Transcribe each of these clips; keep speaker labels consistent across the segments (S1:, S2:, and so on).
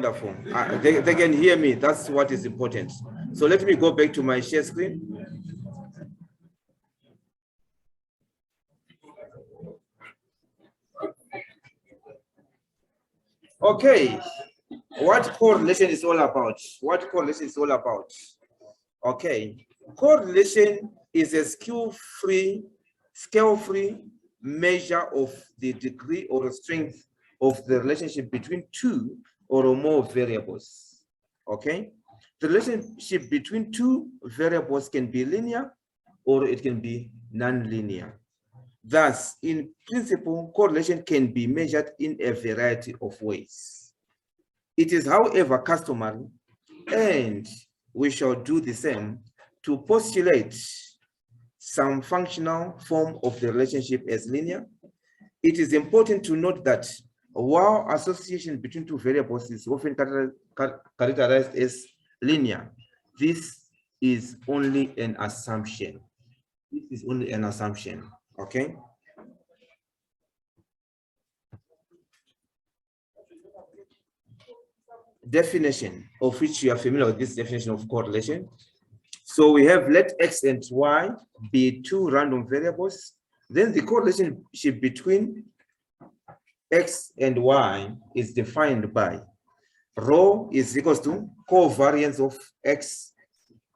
S1: Wonderful. They can hear me. That's what is important. So let me go back to my share screen. Okay, what correlation is all about? What correlation is all about? Okay, correlation is a scale-free measure of the degree or strength of the relationship between two or more variables. Okay, the relationship between two variables can be linear or it can be non-linear. Thus, in principle, correlation can be measured in a variety of ways. It is, however, customary, and we shall do the same, to postulate some functional form of the relationship as linear. It is important to note that while association between two variables is often characterized as linear, this is only an assumption. This is only an assumption. Okay. Definition of which you are familiar with this definition of correlation. So we have let X and Y be two random variables. Then the correlation between X and Y is defined by rho is equals to covariance of X,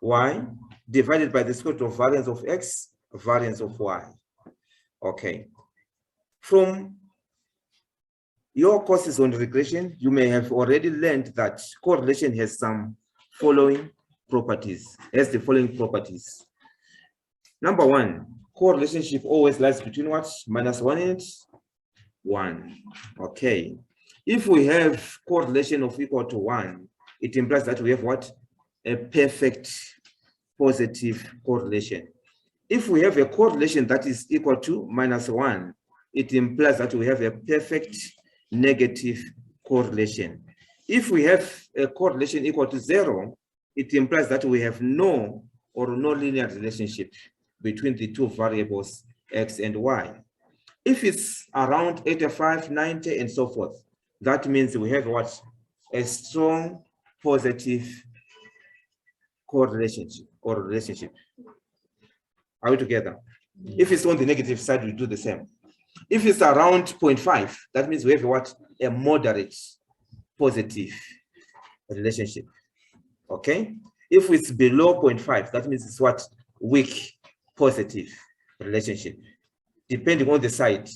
S1: Y divided by the square root of variance of X, variance of Y. Okay. From your courses on regression, you may have already learned that correlation has some following properties, the following properties. Number one, correlation always lies between what? -1 and 1. Okay. If we have correlation of equal to 1, it implies that we have what? A perfect positive correlation. If we have a correlation that is equal to -1, it implies that we have a perfect negative correlation. If we have a correlation equal to 0, it implies that we have no linear relationship between the two variables X and Y. If it's around 85, 90, and so forth, that means we have what? A strong positive correlation or relationship. Are we together? If it's on the negative side, we do the same. If it's around 0.5, that means we have what? A moderate positive relationship. Okay. If it's below 0.5, that means it's what? Weak positive relationship. Depending on the side,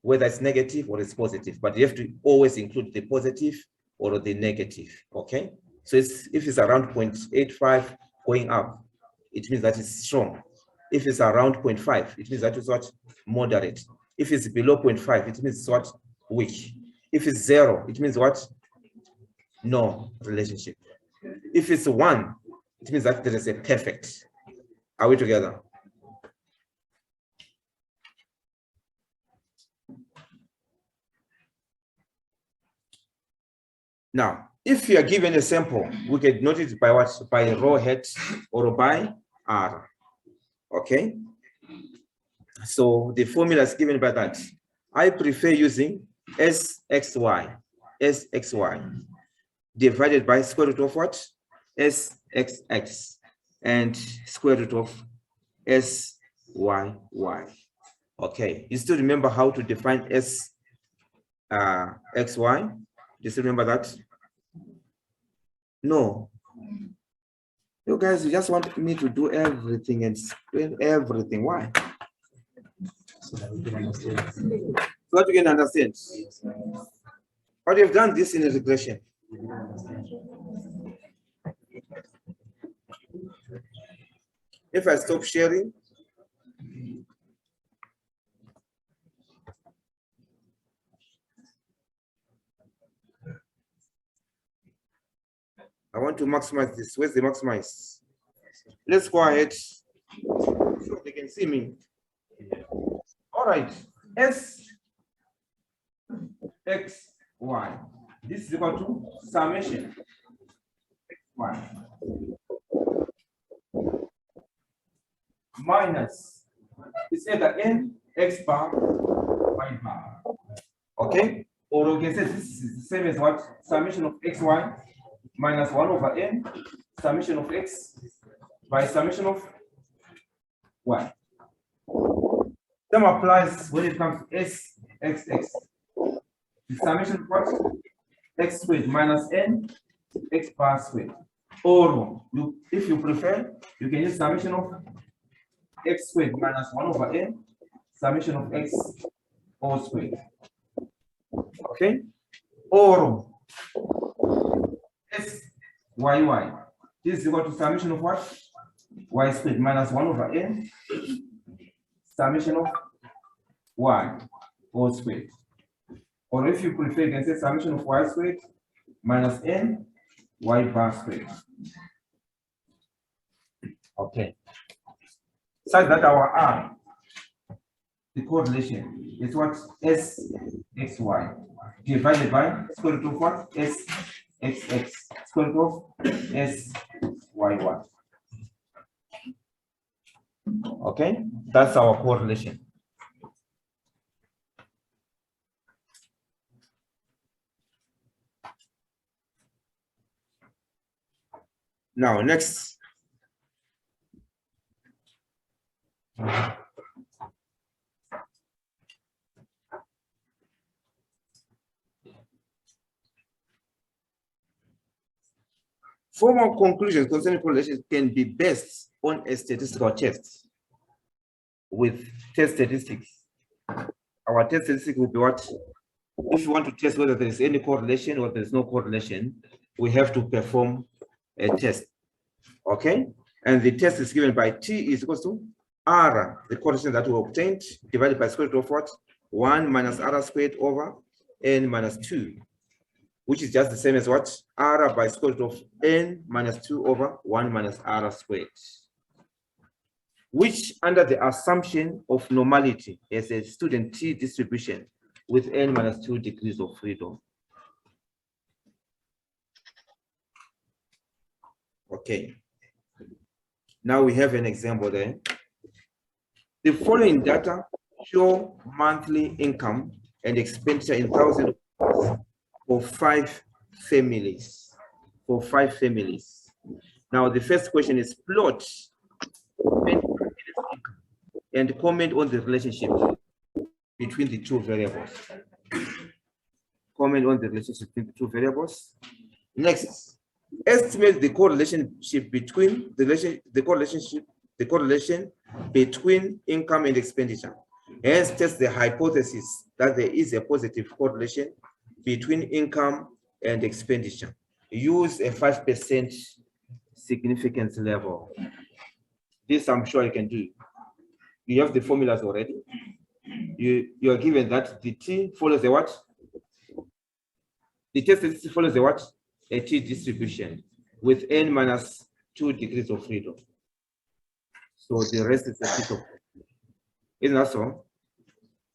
S1: whether it's negative or it's positive, but you have to always include the positive or the negative. Okay. So if it's around 0.85 going up, it means that it's strong. If it's around 0.5, it means that it's what? Moderate. If it's below 0.5, it means it's what? Weak. If it's 0, it means what? No relationship. If it's 1, it means that there is a perfect. Are we together? Now, if you are given a sample, we can note it by what? By rho hat or by R. Okay. So the formula is given by that. I prefer using SXY divided by square root of what? SXX and square root of SYY. Okay, you still remember how to define XY? Do you still remember that? No. You guys, you just want me to do everything and explain everything. Why? So that we can understand. So that we can understand. But you've done this in a regression. If I stop sharing, I want to maximize this. Where's the maximize? Let's go ahead so they can see me. All right. S X Y. This is equal to summation X Y minus it's either N X bar Y bar. Okay. Or we can say this is the same as what? Summation of xy minus 1 over n, summation of x by summation of y. Same applies when it comes to s, x, x. The summation of what? X squared minus n, x bar squared. Or if you prefer, you can use summation of x squared minus 1 over n, summation of x all squared. Okay? Or s y. This is equal to summation of what? Y squared minus 1 over n, summation of y all squared. Or if you prefer, you can say summation of y squared minus n, y bar squared. Okay. Such that our R, the correlation, is what? S x y divided by square root of what? S x x square root of S y y. Okay, that's our correlation. Now, next. Formal conclusions concerning correlations can be based on a statistical test with test statistics. Our test statistic will be what? If you want to test whether there is any correlation or there is no correlation, we have to perform a test. Okay? And the test is given by T is equal to R, the correlation that we obtained, divided by square root of what? 1 minus R squared over N minus 2, which is just the same as what? R by square root of N minus 2 over 1 minus R squared, which under the assumption of normality is a student T distribution with N minus 2 degrees of freedom. Okay. Now we have an example there. The following data show monthly income and expenditure in thousands for 5 families. For 5 families. Now the first question is plot and comment on the relationship between the two variables. Comment on the relationship between the two variables. Next, estimate the correlation between the correlation between income and expenditure. Hence, test the hypothesis that there is a positive correlation between income and expenditure. Use a 5% significance level. This I'm sure you can do. You have the formulas already. You are given that the T follows the what? The test statistic follows the what? A T distribution with N minus 2 degrees of freedom. So the rest is a bit of, isn't that so?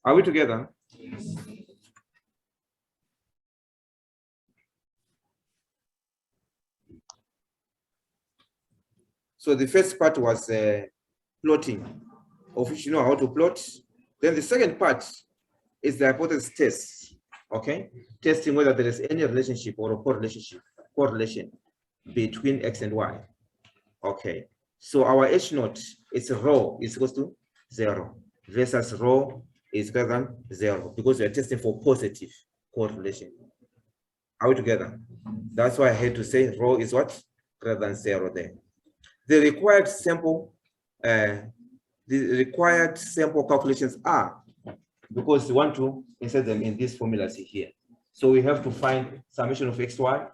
S1: Are we together? So the first part was plotting, of which you know how to plot. Then the second part is the hypothesis test. Okay, testing whether there is any relationship or a correlation between X and Y. Okay, so our H naught is rho is equal to 0 versus rho is greater than 0 because we are testing for positive correlation. Are we together? That's why I had to say rho is what? Greater than 0 there. The required sample calculations are, because we want to insert them in these formulas here. So we have to find summation of xy,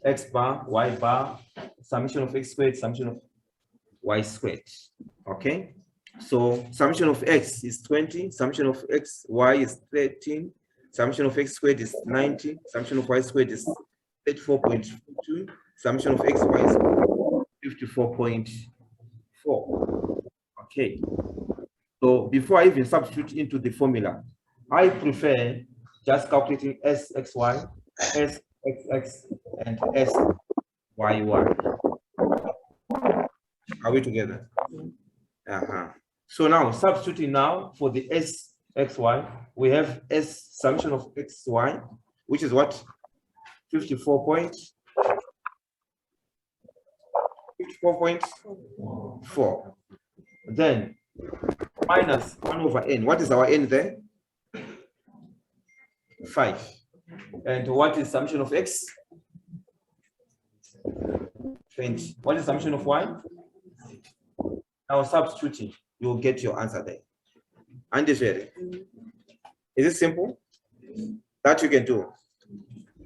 S1: x bar, y bar, summation of x squared, summation of y squared. Okay. So summation of x is 20, summation of x, y is 13, summation of x squared is 90, summation of y squared is 34.2, summation of x, y is 54.4. Okay. So before I even substitute into the formula, I prefer just calculating SXY, SXX, and SYY. Are we together? So now substituting now for the S xy. We have S summation of xy, which is what? 54.4. Then minus 1 over n. What is our n there? 5. And what is summation of x? 20. What is summation of y? Now substituting, you'll get your answer there. And is it simple? That you can do.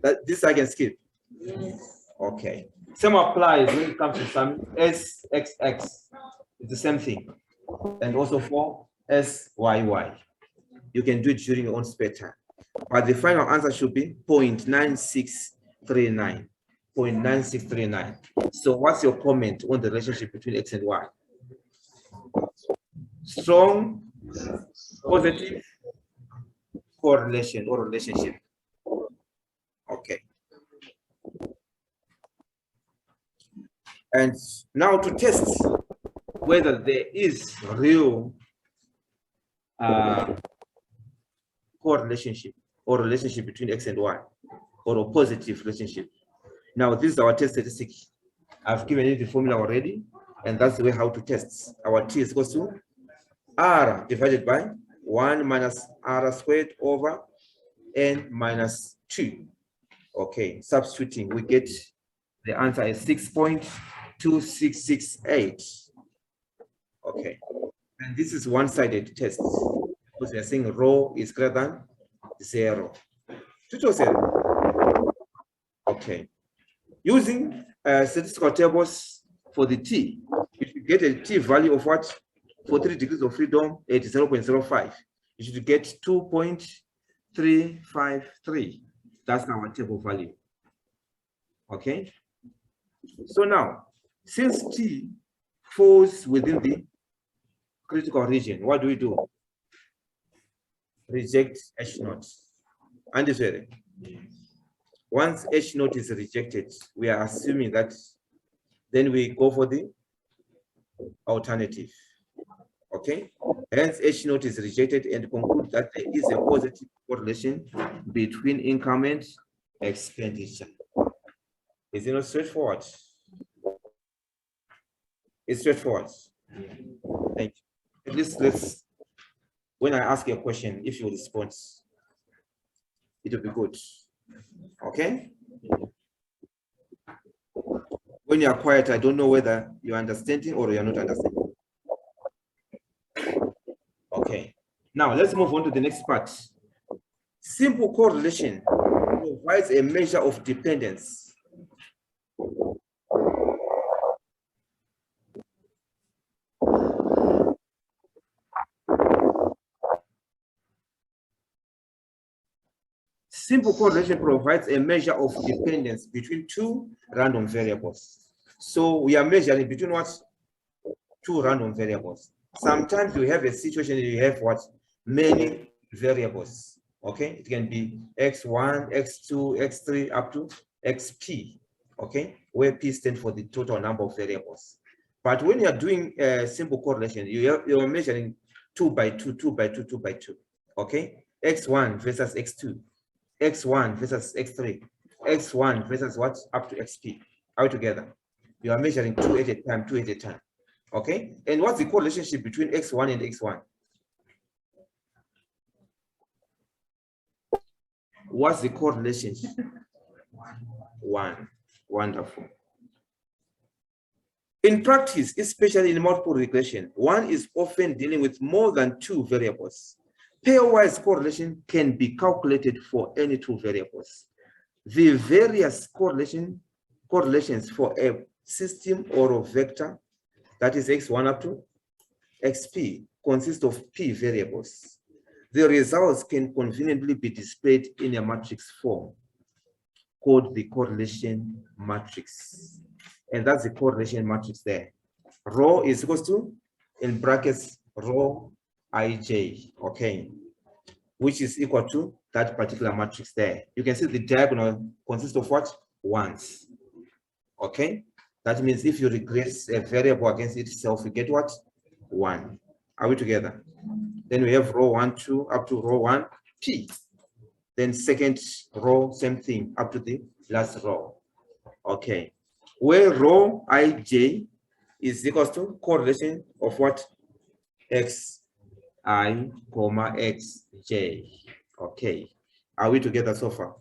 S1: That this I can skip. Yes. Okay. Same applies when it comes to some SXX. It's the same thing. And also for SYY. You can do it during your own spare time. But the final answer should be 0.9639. 0.9639. So what's your comment on the relationship between X and Y? Strong, positive correlation or relationship. Okay. And now to test whether there is real correlationship or relationship between X and Y, or a positive relationship. Now, this is our test statistic. I've given you the formula already, and that's the way how to test. Our T is equal to R divided by 1 minus R squared over N minus 2. Okay, substituting, we get the answer is 6.2668. Okay, and this is one-sided test because we are saying rho is greater than 0. 2 to 0. Okay, using statistical tables for the T, you should get a T value of what? For 3 degrees of freedom at 0.05. You should get 2.353. That's our table value. Okay. So now, since T falls within the critical region, what do we do? Reject H naught. Understood? Once H naught is rejected, we are assuming that then we go for the alternative. Okay, hence H naught is rejected and conclude that there is a positive correlation between income and expenditure. Is it not straightforward? It's straightforward. Thank you. At least let's, when I ask you a question, if you respond, it will be good. Okay? When you are quiet, I don't know whether you're understanding or you're not understanding. Okay, now let's move on to the next part. Simple correlation provides a measure of dependence. Simple correlation provides a measure of dependence between two random variables. So we are measuring between what? Two random variables. Sometimes you have a situation where you have what? Many variables. Okay, it can be x1, x2, x3 up to xp. Okay, where p stands for the total number of variables. But when you are doing a simple correlation, you are measuring 2 by 2, 2 by 2, 2 by 2. Okay, x1 versus x2, x1 versus x3, x1 versus what? Up to xp. All together, you are measuring 2 at a time, 2 at a time. Okay, and what's the correlationship between x1 and x1? What's the correlation? 1. Wonderful. In practice, especially in multiple regression, one is often dealing with more than 2 variables. Pairwise correlation can be calculated for any 2 variables. The various correlations for a system or a vector, that is x1 up to xp, consist of p variables. The results can conveniently be displayed in a matrix form called the correlation matrix. And that's the correlation matrix there. Rho is equal to, in brackets, rho ij, okay, which is equal to that particular matrix there. You can see the diagonal consists of what? Ones. Okay, that means if you regress a variable against itself, you get what? 1. Are we together? Then we have row 1, 2 up to row 1, P. Then second row, same thing, up to the last row. Okay. Where row ij is equals to correlation of what? xi, comma, xj. Okay. Are we together so far?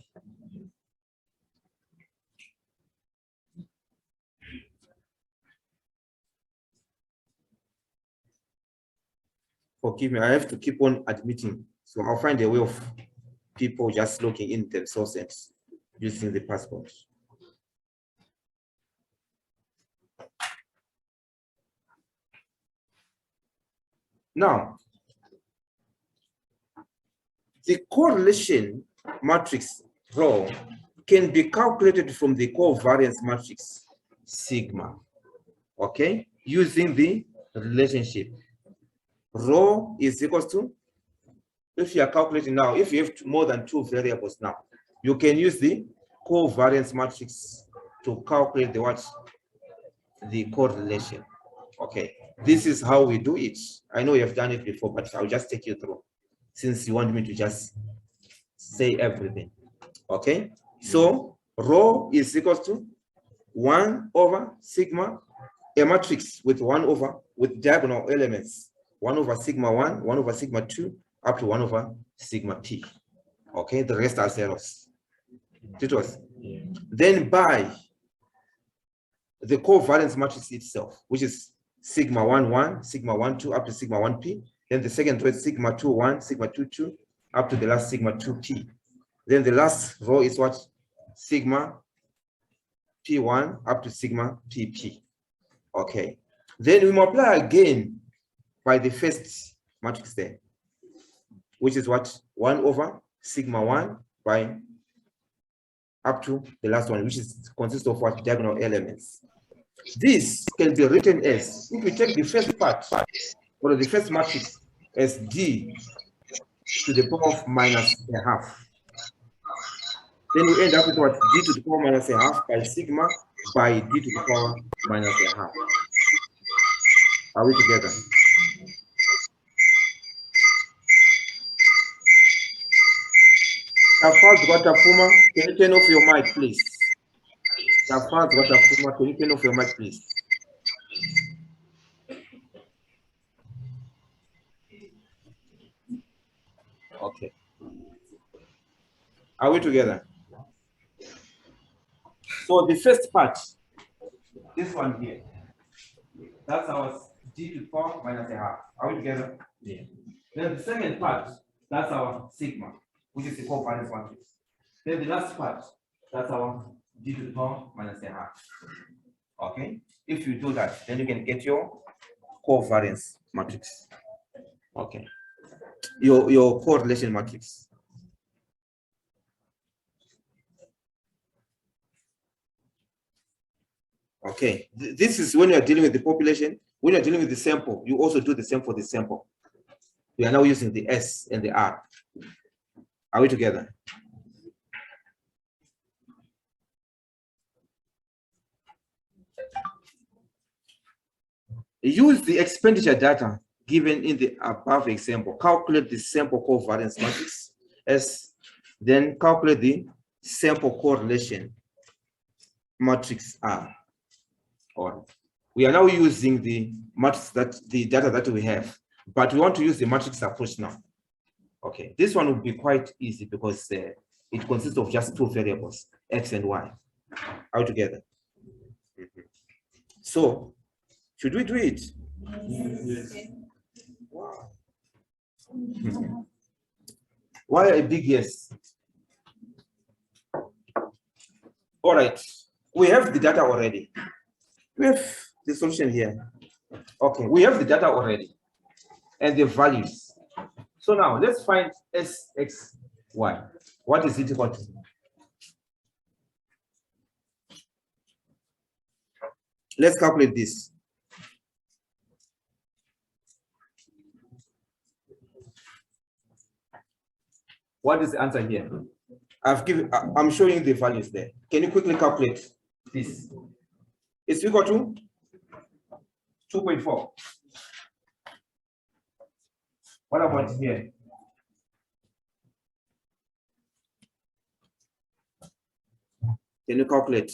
S1: Forgive me, I have to keep on admitting. So I'll find a way of people just logging in themselves and using the passport. Now, the correlation matrix rho can be calculated from the covariance matrix sigma, okay, using the relationship. Rho is equals to, if you are calculating now, if you have more than 2 variables now, you can use the covariance matrix to calculate the what? The correlation. Okay, this is how we do it. I know you have done it before, but I'll just take you through since you want me to just say everything. Okay, so rho is equals to 1 over sigma, a matrix with with diagonal elements, 1 over sigma 1, 1 over sigma 2, up to 1 over sigma p. Okay, the rest are zeros. Then by the covariance matrix itself, which is sigma 1 1, sigma 1 2, up to sigma 1 p. Then the second row is sigma 2 1, sigma 2 2, up to the last sigma 2 p. Then the last row is what? Sigma p1 up to sigma pp. Okay. Then we multiply again by the first matrix there, which is what? 1 over sigma 1 by up to the last one, which is consists of what? Diagonal elements. This can be written as, if we take the first part or the first matrix as d to the power of minus a half. Then we end up with what? D to the power minus a half by sigma by d to the power minus a half. Are we together? Puma, can you turn off your mic, please? Puma, can you turn off your mic, please? Okay. Are we together? So the first part, this one here, that's our d to the power minus a half. Are we together? Yeah. Then the second part, that's our sigma, which is the covariance matrix. Then the last part, that's our d to the power minus a half. Okay. If you do that, then you can get your covariance matrix. Okay. Your correlation matrix. Okay, this is when you are dealing with the population. When you are dealing with the sample, you also do the same for the sample. We are now using the S and the R. Are we together? Use the expenditure data given in the above example. Calculate the sample covariance matrix S, then calculate the sample correlation matrix R. Or we are now using the matrix the data that we have, but we want to use the matrix approach now. Okay, this one will be quite easy because it consists of just 2 variables, X and Y. Are we together? So, should we do it? Yes. Wow. Why a big yes? All right, we have the data already. We have the solution here. Okay, we have the data already and the values. So now let's find SXY. What is it equal to? Let's calculate this. What is the answer here? I'm showing the values there. Can you quickly calculate this? It's equal to 2.4. What about here? Can you calculate?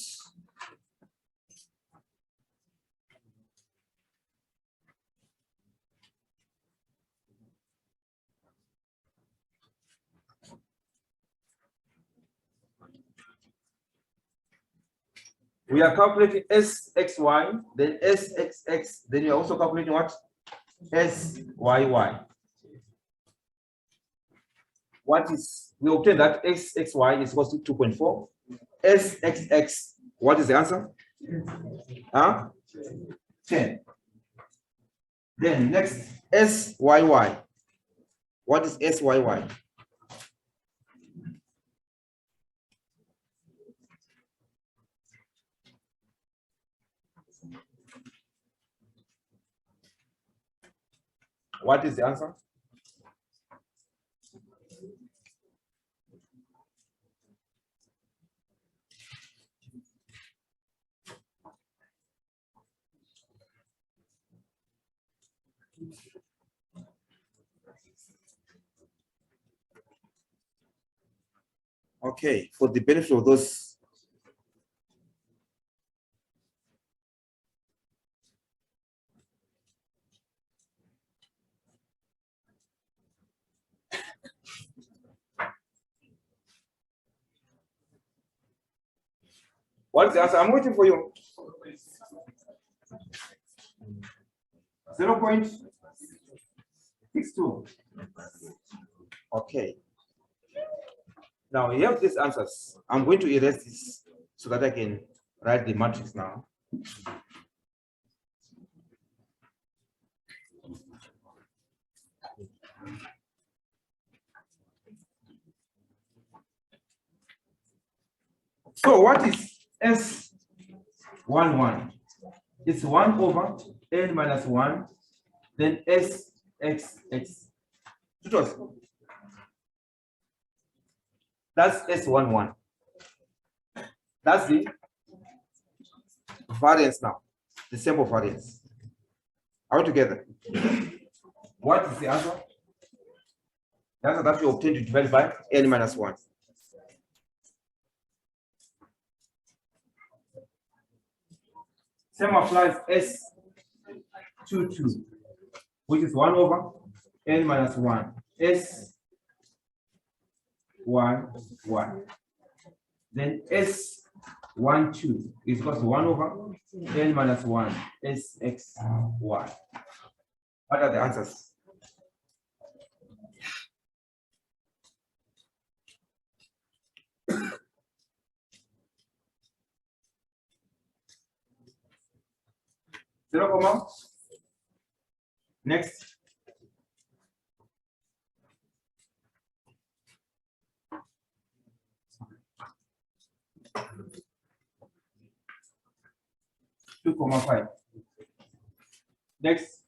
S1: We are calculating SXY, then SXX, then you're also calculating what? SYY. What is, we obtain that SXY is equal to 2.4. SXX, what is the answer? 10. Then next, SYY. What is SYY? What is the answer? Okay, for the benefit of those what is the answer? I'm waiting for you. 0.62. Okay. Now you have these answers. I'm going to erase this so that I can write the matrix now. So what is S11? It's 1 over n minus 1, then SXX. That's S11. That's the variance now, the sample variance. Are we together? What is the answer? The answer that we obtain to divide by n minus 1. Same applies S22, which is 1 over n minus 1. S11. Then S12 is equal to 1 over n minus 1. SXY. What are the answers? Zero comma. Next. Two comma 5. Next.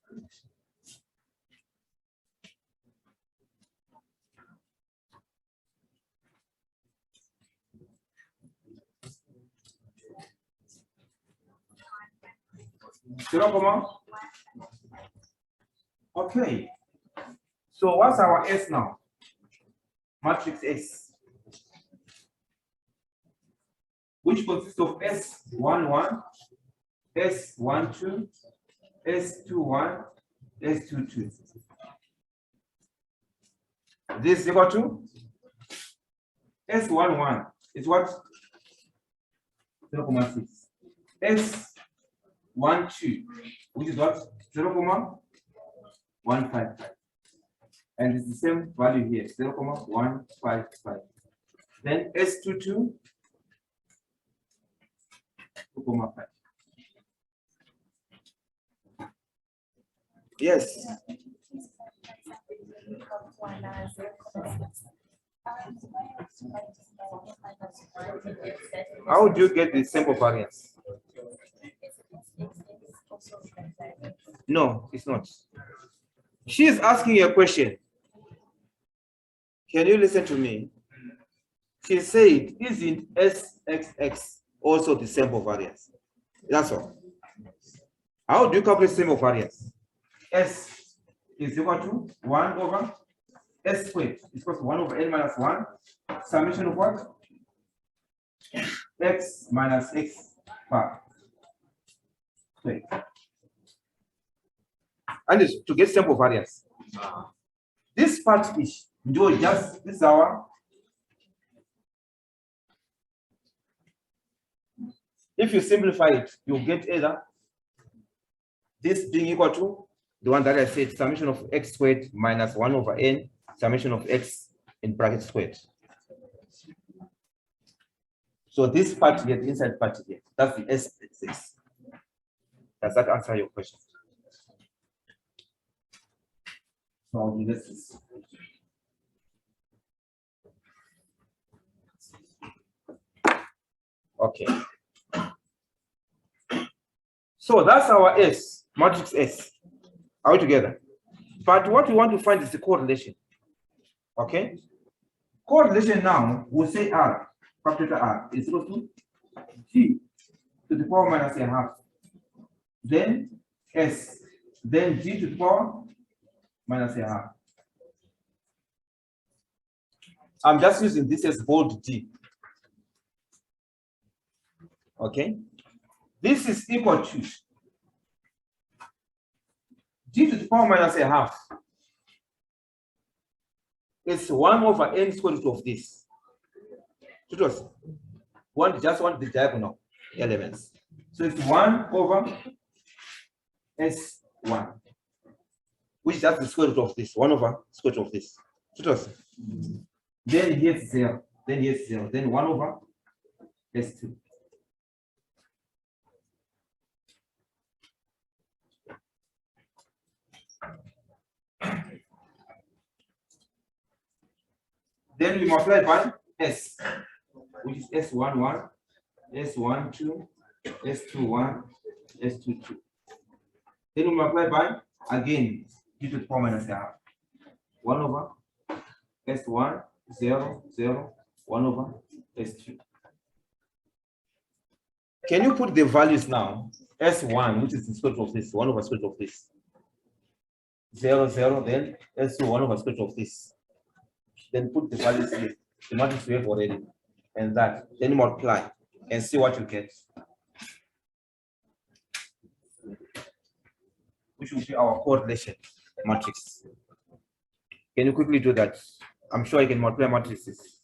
S1: Zero comma. Okay. So what's our S now? Matrix S, which consists of S11, S12, S21, S22. This is equal to S11 is what? 0.6. S12, which is what? 0.155. And it's the same value here, 0.155. Then S22, 2.5. Yes. How do you get the sample variance? No, it's not. She is asking you a question. Can you listen to me? She said, isn't SXX also the sample variance? That's all. How do you calculate sample variance? S is equal to 1 over s squared is equal to 1 over n minus 1 summation of what? X minus x bar squared. And it's to get sample variance. This part is just this is our. If you simplify it, you'll get either this being equal to the one that I said, summation of x squared minus 1 over n, summation of x in bracket squared. So this part here, the inside part here, that's the S6. Does that answer your question? So I'll do this. Okay. So that's our S, matrix S. Are we together? But what we want to find is the correlation. Okay? Correlation now, we'll say R, capital R, is equal to G to the power minus a half. Then S, then G to the power minus a half. I'm just using this as bold G. Okay? This is equal to G to the power minus a half. It's 1 over n square root of this. It was just want the diagonal elements. So it's 1 over S1, which is just the square root of this, 1 over square root of this. It was. Then here's 0, then here's 0, then 1 over S2. Then we multiply by S, which is S11, S12, S21, S22. Then we multiply by, again, G to the power minus a half. 1 over S1, 0, 0, 1 over S2. Can you put the values now? S1, which is the square root of this, 1 over square root of this. 0, 0, then S2, 1 over square root of this. Then put the values here, the matrix we have already, and that, then multiply and see what you get. Which will be our correlation matrix. Can you quickly do that? I'm sure you can multiply matrices.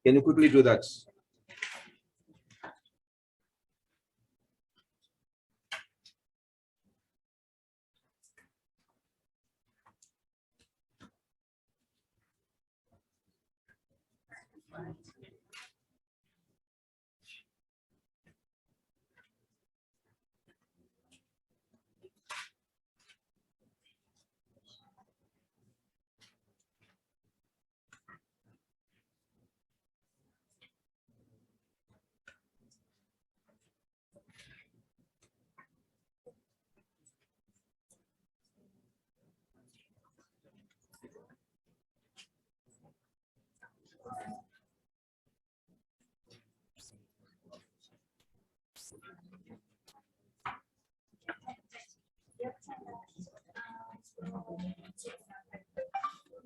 S1: Can you quickly do that?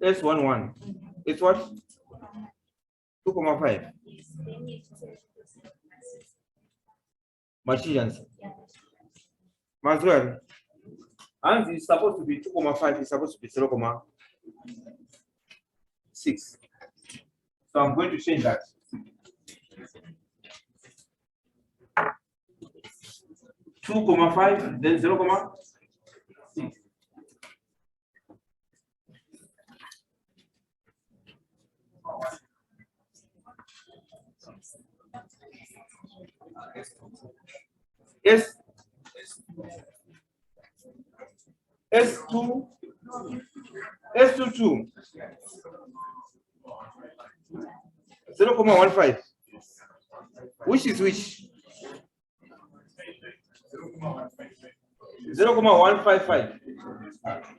S1: S11. It's what? 2,5. Machines. As well. And it's supposed to be 2,5, it's supposed to be 0,6. So I'm going to change that. Two comma 5, then 0,6. S2, S22, 0,15. Which is which? 0,155.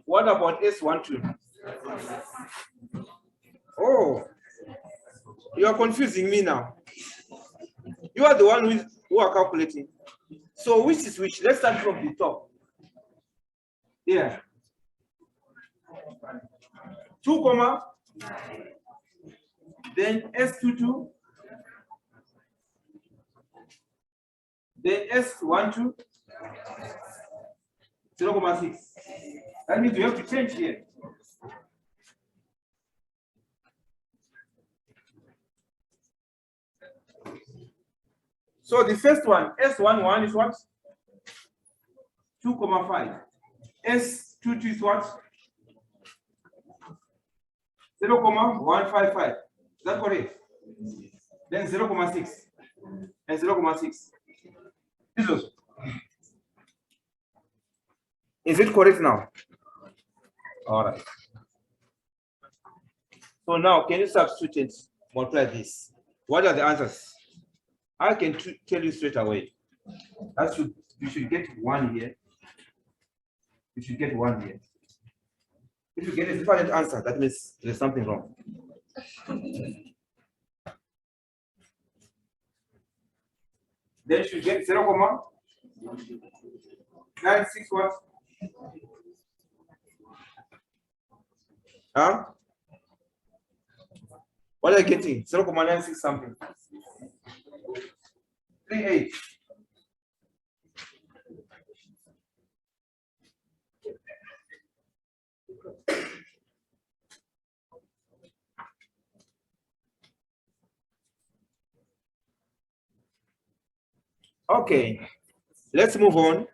S1: What about S12? Oh, you are confusing me now. You are the one who are calculating. So which is which? Let's start from the top. Here. 2 comma, then S22, then S12, 0.6. That means you have to change here. So the first one, S11 is what? 2.5. S22 is what? 0.155. Is that correct? Then 0.6 and 0.6. Is it correct now? All right. So now, can you substitute and multiply this? What are the answers? I can tell you straight away. You should get 1 here. You should get 1 here. If you get a different answer, that means there's something wrong. Then you should get 0.96 what? Huh? What are you getting? 0.96 something. 38. Okay, let's move on.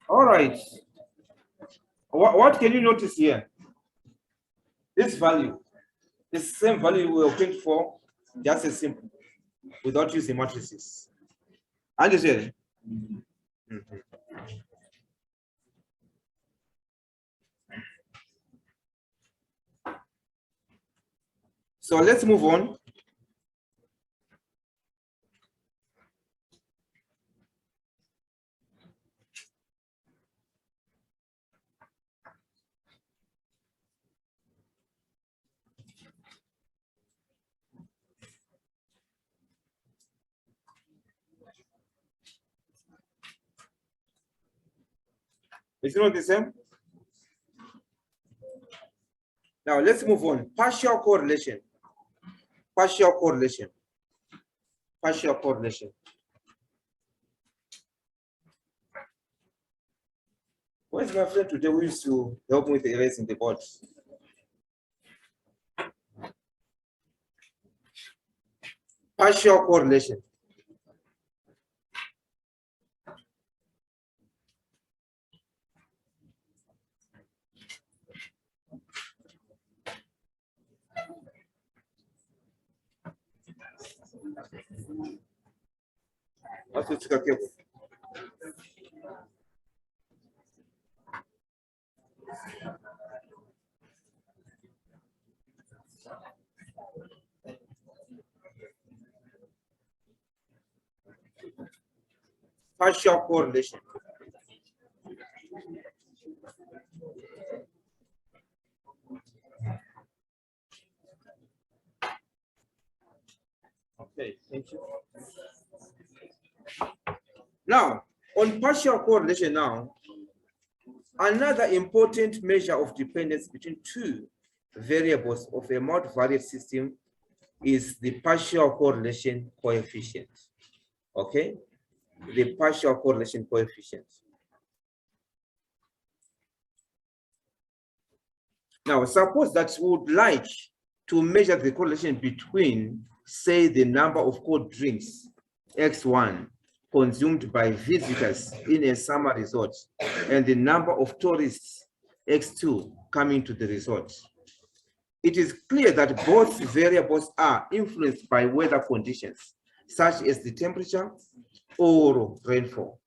S1: All right. What can you notice here? This value, the same value we obtained for just as simple, without using matrices. Understand? So let's move on. Is it not the same? Now let's move on. Partial correlation. Partial correlation. Partial correlation. Where's my friend today who used to help me with erasing the board? Partial correlation. What's it called? Partial correlation. Okay, thank you. Now, on partial correlation now, another important measure of dependence between two variables of a multivariate system is the partial correlation coefficient. Okay, the partial correlation coefficient. Now, suppose that we would like to measure the correlation between, say, the number of cold drinks, X1, consumed by visitors in a summer resort, and the number of tourists, X2, coming to the resort. It is clear that both variables are influenced by weather conditions, such as the temperature or rainfall.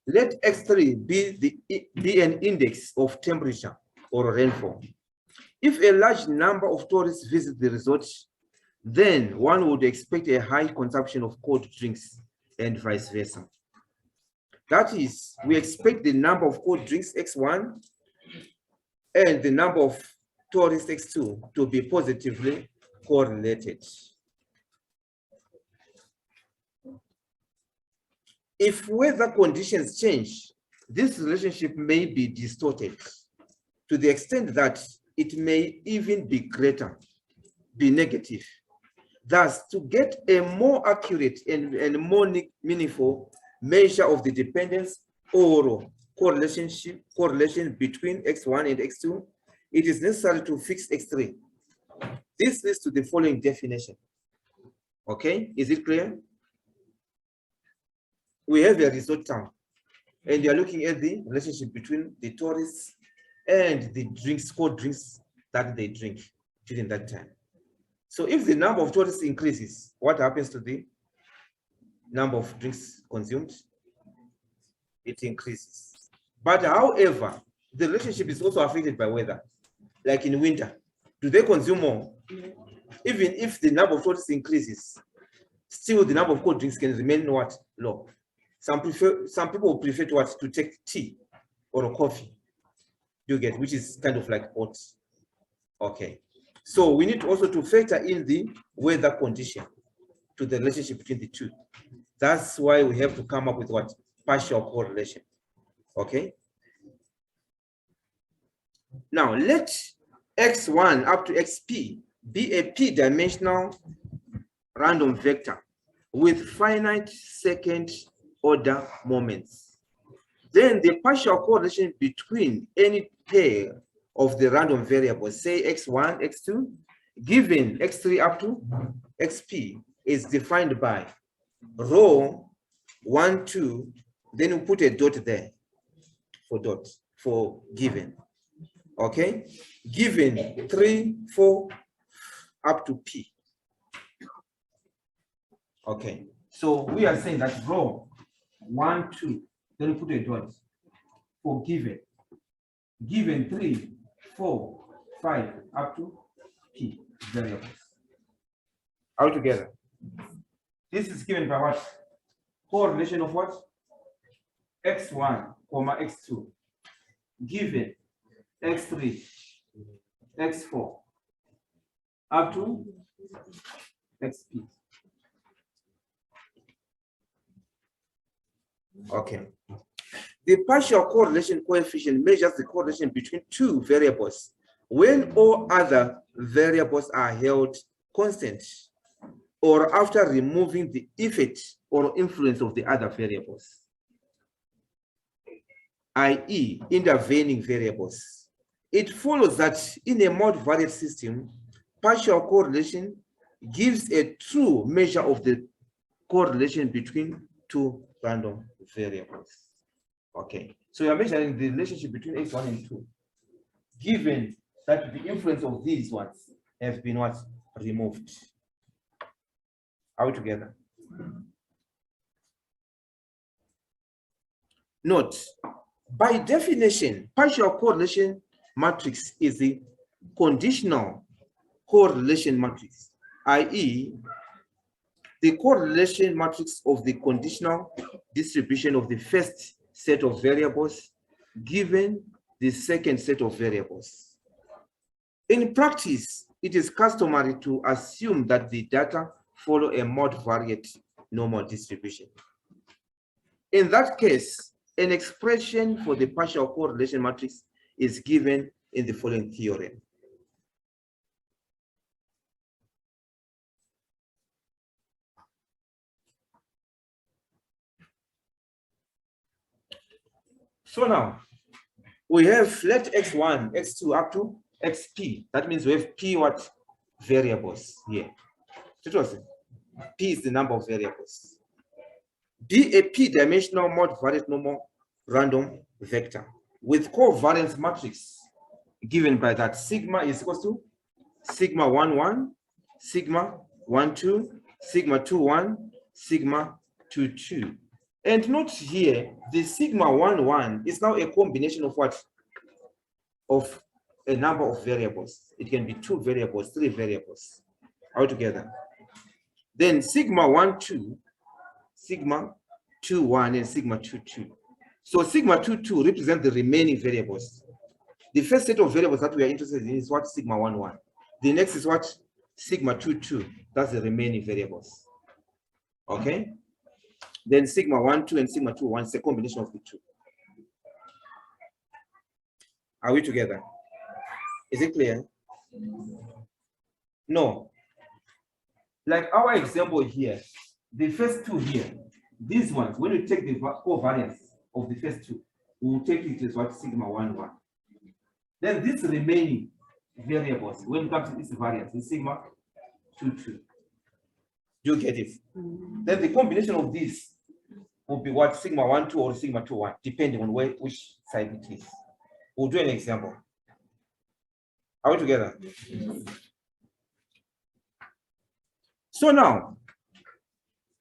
S1: Let X3 be an index of temperature or rainfall. If a large number of tourists visit the resort, then one would expect a high consumption of cold drinks and vice versa. That is, we expect the number of cold drinks X1 and the number of tourists X2 to be positively correlated. If weather conditions change, this relationship may be distorted to the extent that it may even be greater, be negative. Thus, to get a more accurate and more meaningful measure of the dependence or correlation between X1 and X2, it is necessary to fix X3. This leads to the following definition. Okay, is it clear? We have a resort town, and you are looking at the relationship between the tourists and the drinks, cold drinks that they drink during that time. So if the number of tourists increases, what happens to the number of drinks consumed? It increases. But however, the relationship is also affected by weather. Like in winter, do they consume more? Even if the number of tourists increases, still the number of cold drinks can remain what? Low. Some people prefer to take tea or a coffee, you get, which is kind of like hot. Okay. So we need also to factor in the weather condition to the relationship between the two. That's why we have to come up with what? Partial correlation. Okay. Now let X1 up to XP be a p-dimensional random vector with finite second order moments. Then the partial correlation between any pair of the random variables, say X1, X2, given X3 up to XP, is defined by row 1, 2, then we put a dot there for given. Okay, given 3, 4 up to P. Okay, so we are saying that row 1, 2, then we put a dot for given 3, 4, 5 up to P variables. All together. This is given by what? Correlation of what? X1, X2, given X3, X4, up to XP. Okay. The partial correlation coefficient measures the correlation between two variables when all other variables are held constant or after removing the effect or influence of the other variables, i.e. intervening variables. It follows that in a multivariate system, partial correlation gives a true measure of the correlation between two random variables. Okay, so you are measuring the relationship between X1 and 2, given that the influence of these ones have been what? Removed. Are we together? Note, by definition, partial correlation matrix is the conditional correlation matrix, i.e., the correlation matrix of the conditional distribution of the first set of variables given the second set of variables. In practice, it is customary to assume that the data follow a multivariate normal distribution. In that case, an expression for the partial correlation matrix is given in the following theorem. So now we have let X1, X2 up to XP. That means we have P what? Variables here. P is the number of variables. Be a p-dimensional multivariate normal random vector with covariance matrix given by that sigma is equal to sigma 1, 1, sigma 1, 2, sigma 2, 1, sigma 2, 2. And note here, the sigma 1, 1 is now a combination of what? Of a number of variables. It can be 2 variables, 3 variables altogether. Then sigma 1, 2, sigma 2, 1, and sigma 2, 2. So sigma 2, 2 represent the remaining variables. The first set of variables that we are interested in is what? Sigma 1, 1. The next is what? Sigma 2, 2. That's the remaining variables. Okay? Then sigma 1, 2, and sigma 2, 1 is a combination of the two. Are we together? Is it clear? No. Like our example here, the first two here, these ones, when we take the covariance of the first two, we will take it as what? Sigma 1, 1. Then these remaining variables, when it comes to this variance, is sigma 2, 2. Do you get it? Then the combination of these will be what? Sigma 1, 2 or sigma 2, 1, depending on which side it is. We'll do an example. Are we together? So now,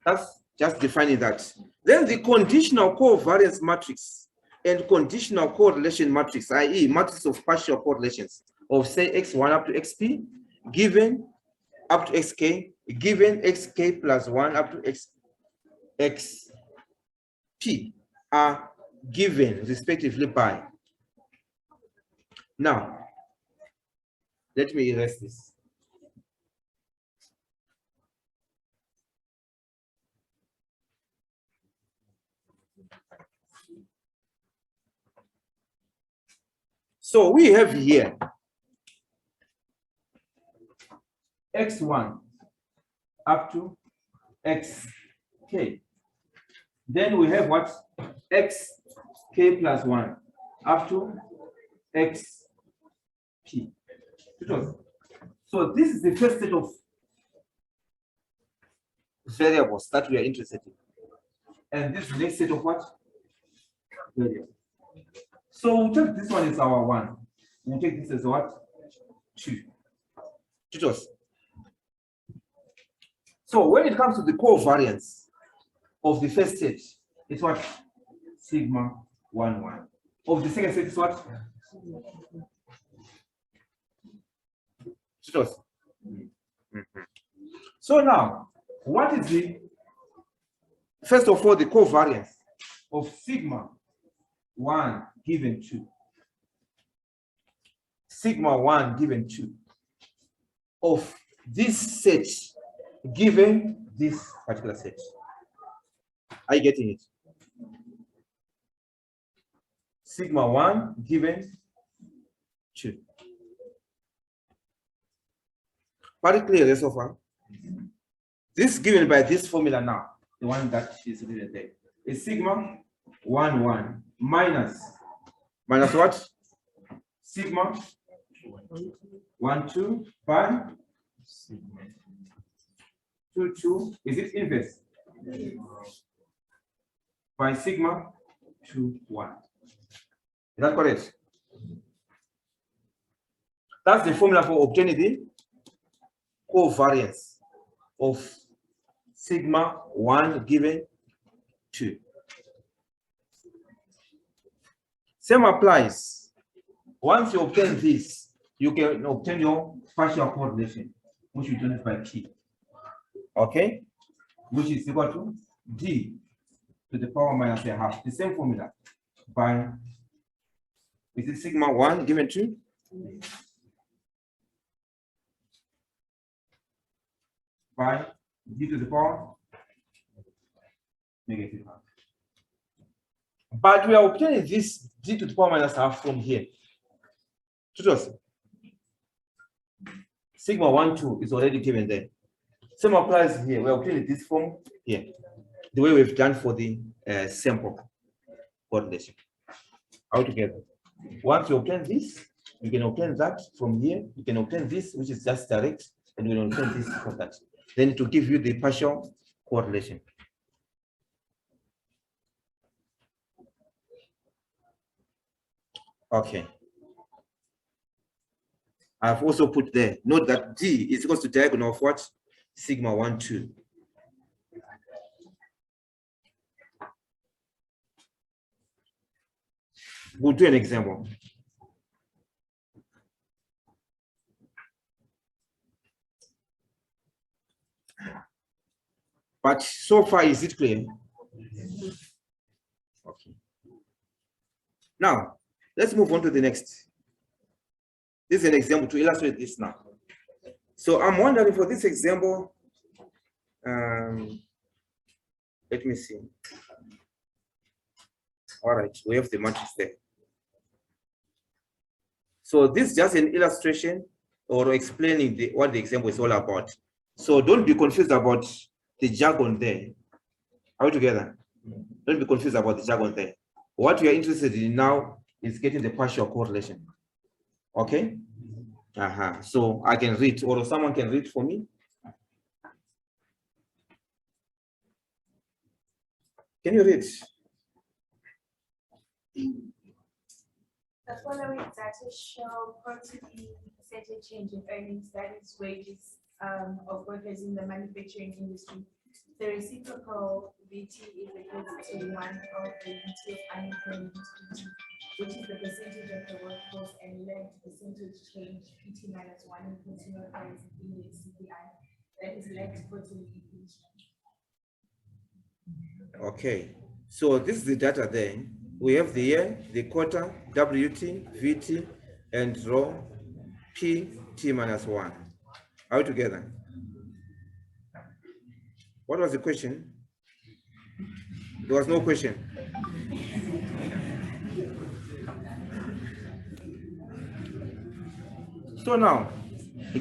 S1: that's just defining that. Then the conditional covariance matrix and conditional correlation matrix, i.e. matrix of partial correlations of say x1 up to xp, given up to xk, given xk plus 1 up to xp are given respectively by. Now, let me erase this. So we have here x1 up to xk. Then we have what? Xk plus 1 up to xp. So this is the first set of variables that we are interested in. And this is the next set of what? Variables. So we'll take this one as our 1. We'll take this as what? 2. So when it comes to the covariance of the first set, it's what? Sigma 1, 1. Of the second set, it's what? So now, what is the, first of all, the covariance of sigma 1 given 2? Sigma 1 given 2 of this set given this particular set. Are you getting it? Sigma 1 given 2. Very clear so far? This is given by this formula now, the one that is written there. Is sigma 1, 1 minus what? Sigma 1, 2 by 2, 2. Is it inverse? By sigma 2, 1. Is that correct? That's the formula for obtaining the covariance of sigma 1 given 2. Same applies. Once you obtain this, you can obtain your partial correlation, which we denote by P. Okay? Which is equal to D to the power minus a half. The same formula by, is it sigma 1 given 2? By D to the power negative half. But we are obtaining this D to the power minus half from here. Sigma 1, 2 is already given there. Same applies here. We are obtaining this from here, the way we've done for the sample correlation. Altogether, once you obtain this, you can obtain that from here. You can obtain this, which is just direct, and you can obtain this from that. Then to give you the partial correlation. Okay. I've also put there. Note that D is equal to diagonal of what? Sigma 1, 2. We'll do an example. But so far, is it clear? Okay. Now, let's move on to the next. This is an example to illustrate this now. So I'm wondering for this example, let me see. All right, we have the matrix there. So this is just an illustration or explaining what the example is all about. So don't be confused about the jargon there. Are we together? Don't be confused about the jargon there. What we are interested in now is getting the partial correlation. Okay? So I can read, or someone can read for me. Can you read?
S2: The following data show quarterly percentage change in earnings, that is wages of workers in the manufacturing industry. The reciprocal VT is equal to 1 of the VT of unemployment PT, which is the percentage of the workforce, and lagged percentage change PT minus 1 in consumer price index CPI, that is lagged quarterly inflation.
S1: Okay, so this is the data there. We have the year, the quarter, WT, VT, and row PT minus 1. Are we together? What was the question? There was no question. So now,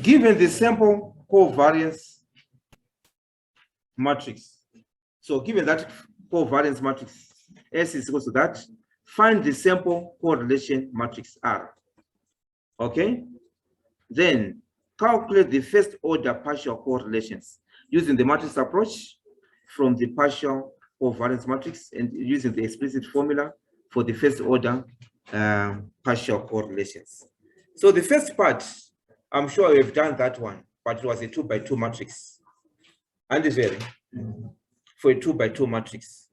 S1: given the sample covariance matrix, so given that covariance matrix S is equal to that, find the sample correlation matrix R. Okay? Then calculate the first order partial correlations using the matrix approach from the partial covariance matrix and using the explicit formula for the first order partial correlations. So the first part, I'm sure we've done that one, but it was a 2x2 matrix. And it's very for a 2x2 matrix.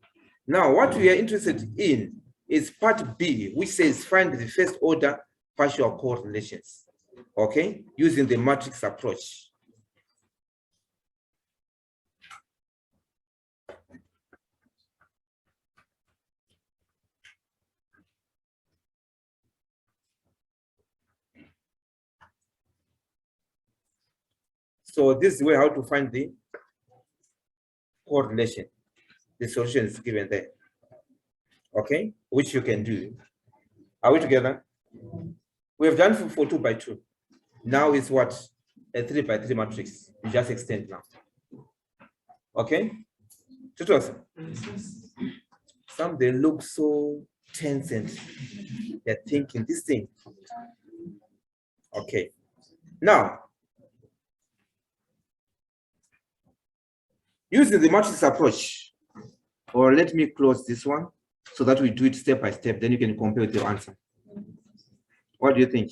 S1: Now, what we are interested in is part B, which says find the first order partial correlations, okay, using the matrix approach. So this is where how to find the correlation. The solution is given there, okay, which you can do. Are we together? We have done for 2x2. Now is what? A 3x3 matrix. You just extend now. Okay? Tutors. Some they look so tense and they're thinking this thing. Okay. Now, using the matrix approach, or let me close this one so that we do it step by step, then you can compare with your answer. What do you think?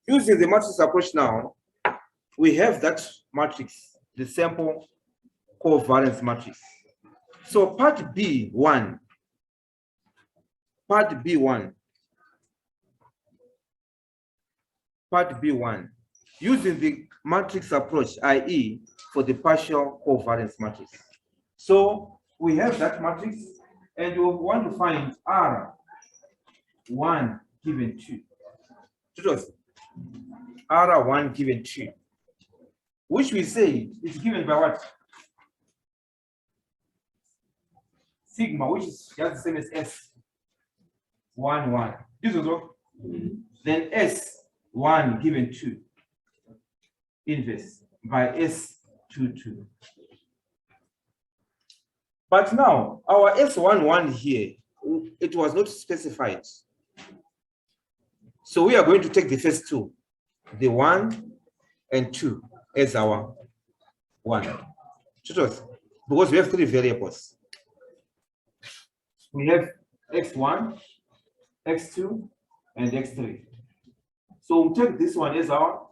S1: Using the matrix approach now, we have that matrix, the sample covariance matrix. So part B1, using the matrix approach, i.e. for the partial covariance matrix. So we have that matrix and we want to find R1 given 2. R1 given 2, which we say is given by what? Sigma, which is just the same as S11. This is what? Then S1 given 2 inverse by S22. But now our S11 here, it was not specified. So we are going to take the first two, the 1 and 2 as our 1. Because we have 3 variables. We have x1, x2, and x3. So we'll take this one as our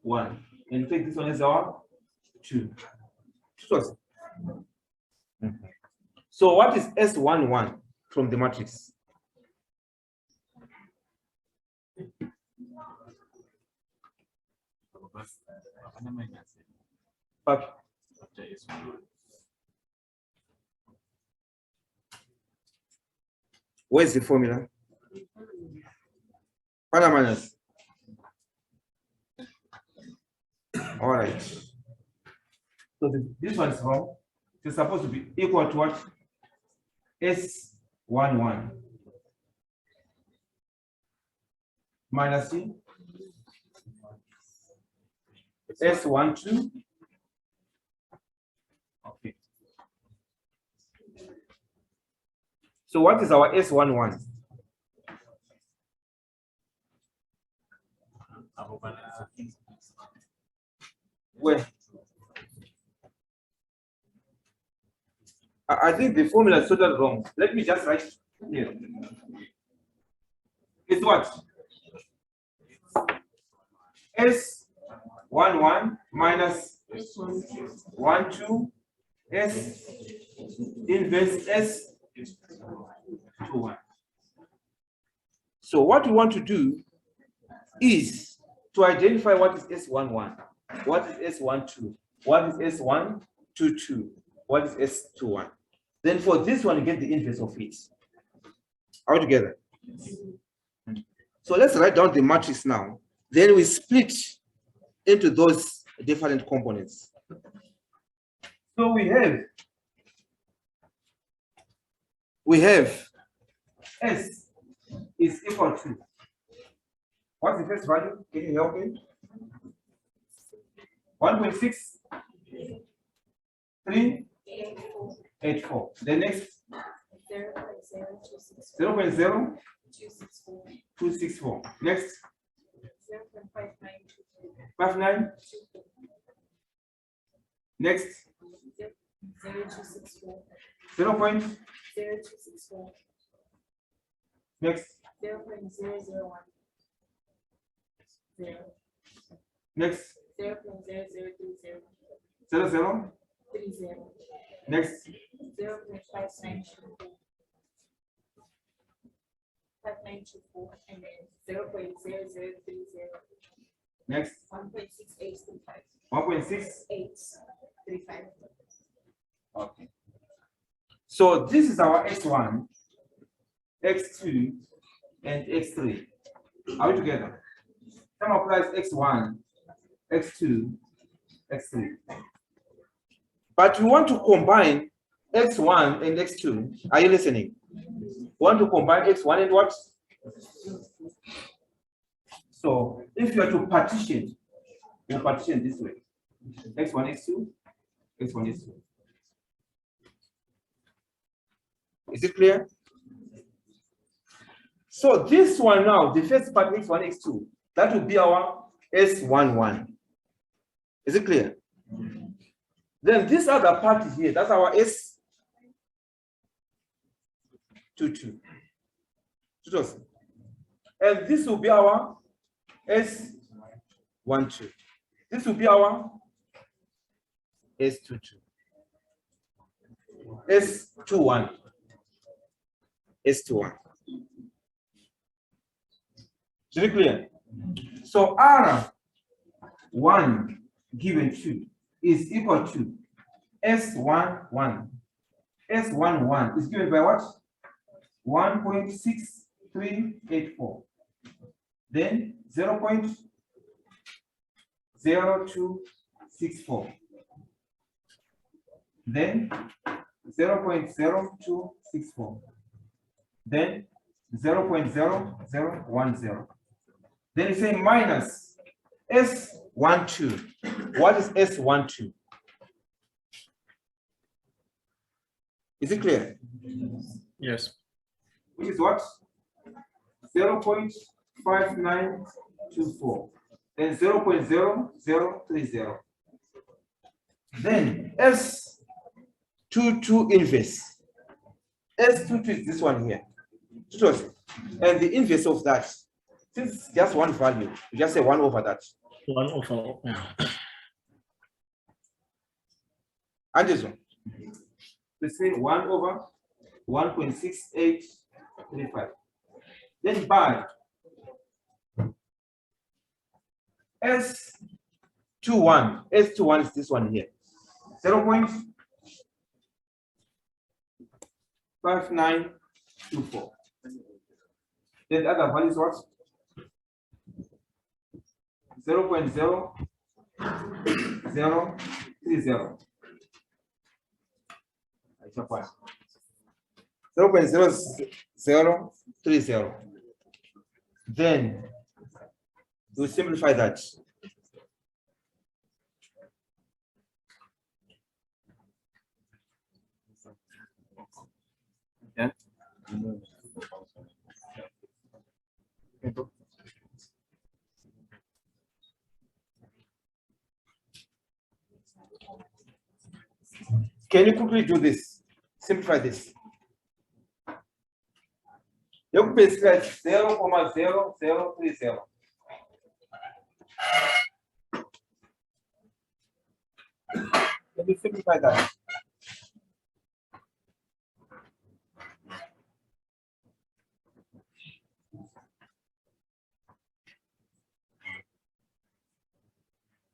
S1: 1. and take this one as our 2. So what is S11 from the matrix? But where's the formula? Para minus. All right. So this one is wrong. It's supposed to be equal to what? S11 minus C S12. Okay. So what is our S11? Where? I think the formula is totally wrong. Let me just write here. It's what? S11 minus 12 S inverse S21. So what we want to do is to identify what is S11, what is S12, what is S122, what is S21. Then for this one, you get the inverse of it. All together. So let's write down the matrix now. Then we split into those different components. So we have S is equal to, what's the first value? Can you help me? 1.6 384. The next 0.0264. Next 0.59. Next 0.0264. Next 0.0010. Next 0.0030. 00. Next 0.5924. And then 0.0030. Next 1.6835. 1.6835. Okay. So this is our X1, X2, and X3. Are we together? Sum applies X1, X2, X3. But we want to combine X1 and X2. Are you listening? We want to combine X1 and what? So if you are to partition, you partition this way. X1, X2, X1, X2. Is it clear? So this one now, the first part X1, X2, that will be our S11. Is it clear? Then this other part here, that's our S22. And this will be our S12. This will be our S22. S21. S21. Is it clear? So R1 given 2 is equal to S11. S11 is given by what? 1.6384. Then 0.0264. Then 0.0264. Then 0.0010. Then you say minus S12. What is S12? Is it clear?
S3: Yes.
S1: Which is what? 0.5924. Then 0.0030. Then S22 inverse. S22 is this one here. And the inverse of that, since it's just one value, you just say 1 over that.
S3: 1/4.
S1: Anderson. Between 1 over 1.6835. Then by S21. S21 is this one here. 0.5924. Then the other value is what? 0.0030. 0.0030. Then we simplify that. Yeah. Can you quickly do this? Simplify this. You basically 0.0030. Can you simplify that?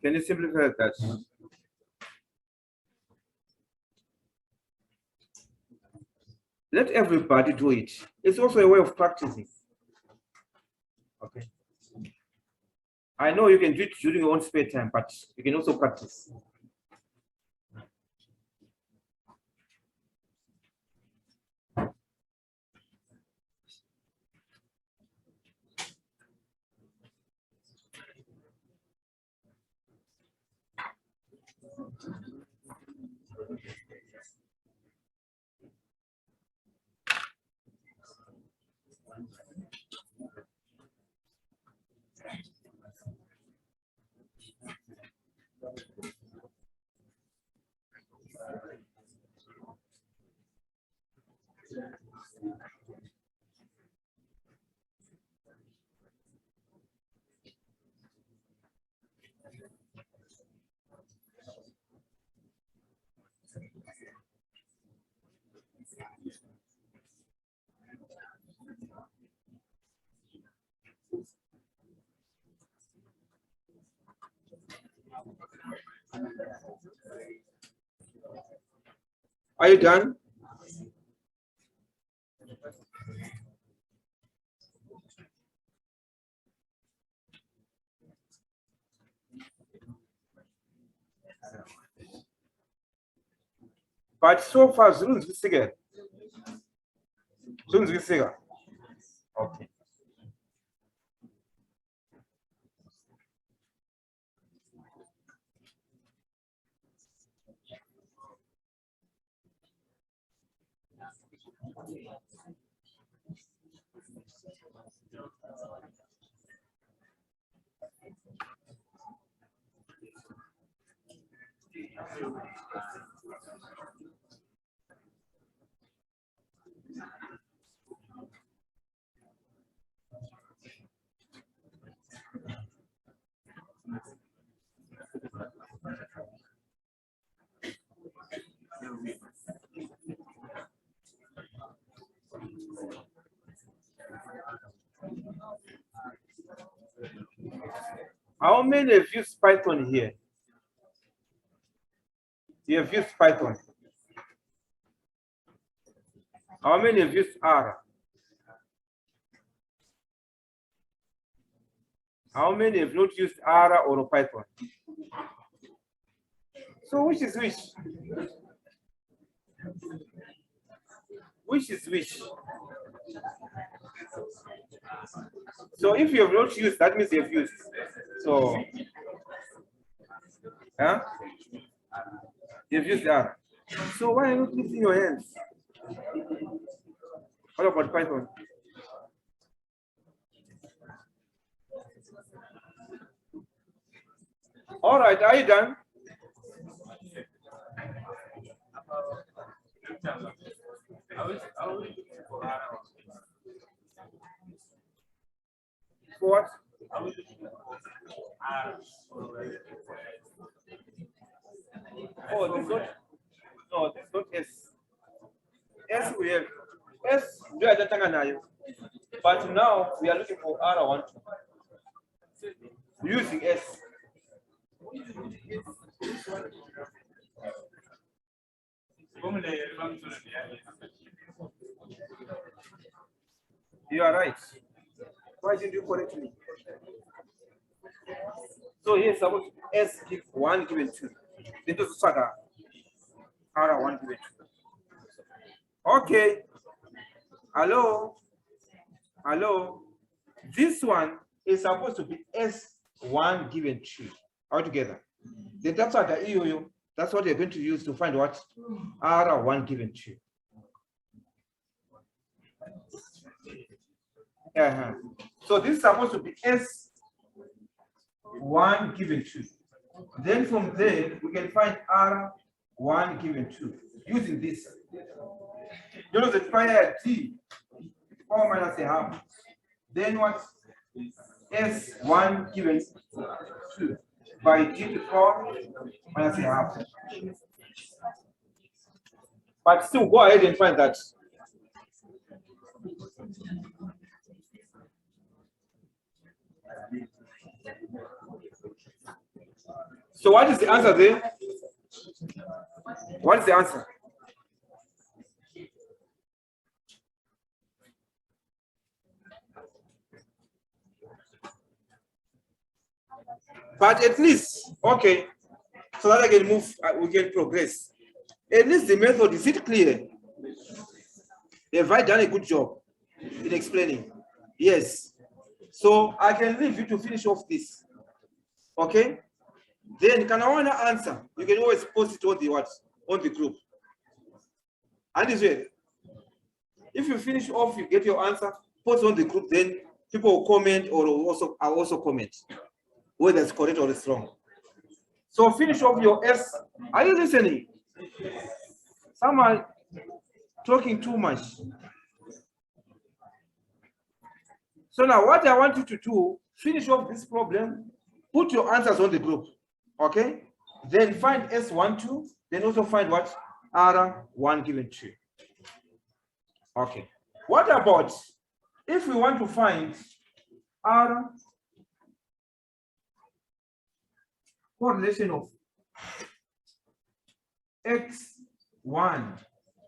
S1: Can you simplify that? Let everybody do it. It's also a way of practicing. Okay. I know you can do it during your own spare time, but you can also practice. Are you done? But so far, Zulun's figure. Zulun's figure. Okay. How many have used Python here? You have used Python. How many have used R? How many have not used R or Python? So which is which? Which is which? So if you have not used, that means you have used. So, huh? You've used R. So why are you not using your hands? What about Python? All right, are you done? For what? it's not. No, this is not S. S we have S. Do I nayo? But now we are looking for R12 using S. You are right. Why didn't you correct me? So here, suppose S give 1 given 2. Then to saga R1 given 2. Okay. Hello. Hello. This one is supposed to be S1 given 2 altogether. Then that's what that's what you're going to use to find what R1 given 2. So this is supposed to be S1 given 2. Then from there, we can find R1 given 2 using this. You know the prior T, power minus a half. Then what? S1 given 2 by T to the power minus a half. But still go ahead and find that. So what is the answer there? What is the answer? But at least, okay, so that I can move, we can progress. At least the method, is it clear? Have I done a good job in explaining? Yes. So I can leave you to finish off this. Okay? Then can I want to answer? You can always post it on the what? On the group. And this way, if you finish off, you get your answer, post on the group, then people will comment or will also comment whether it's correct or it's wrong. So finish off your S. Are you listening? Some are talking too much. So now what I want you to do, finish off this problem, put your answers on the group. Okay? Then find S12, then also find what? R1 given 2. Okay. What about if we want to find R correlation of X1,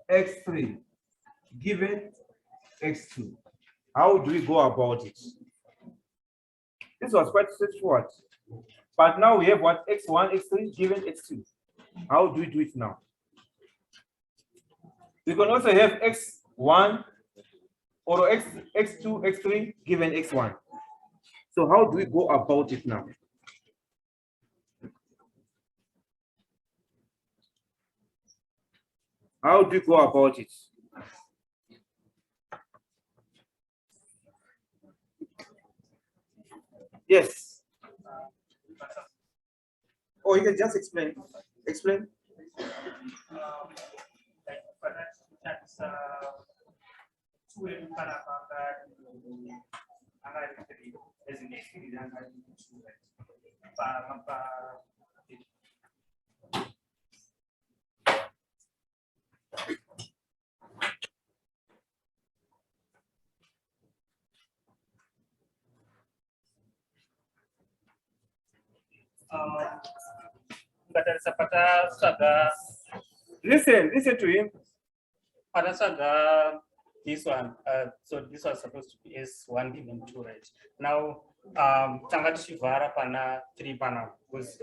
S1: X3 given X2? How do we go about it? This was quite straightforward. But now we have what? X1, X3 given X2. How do we do it now? We can also have X1 or X2, X3 given X1. So how do we go about it now? How do we go about it? Yes. Or you can just explain. Explain. Listen to him.
S3: This one, so this was supposed to be S1 given 2, right? Now, Tangachivara pana 3 pana was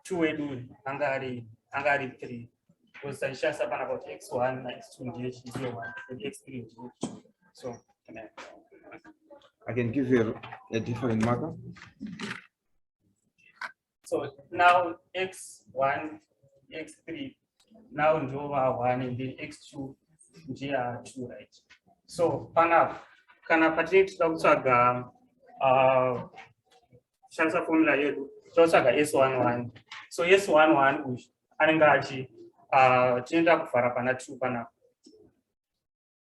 S3: 2 edu angari 3 was the shasa pana about X1, X2, X1, X3, X2. So
S1: I can give you a different marker.
S3: So now X1, X3, now Nova 1 and then X2, GR2, right? So pana patent Dr. Shansa formula yedu tosaga S11. So S11 which anengaji tenda kufara pana 2 pana.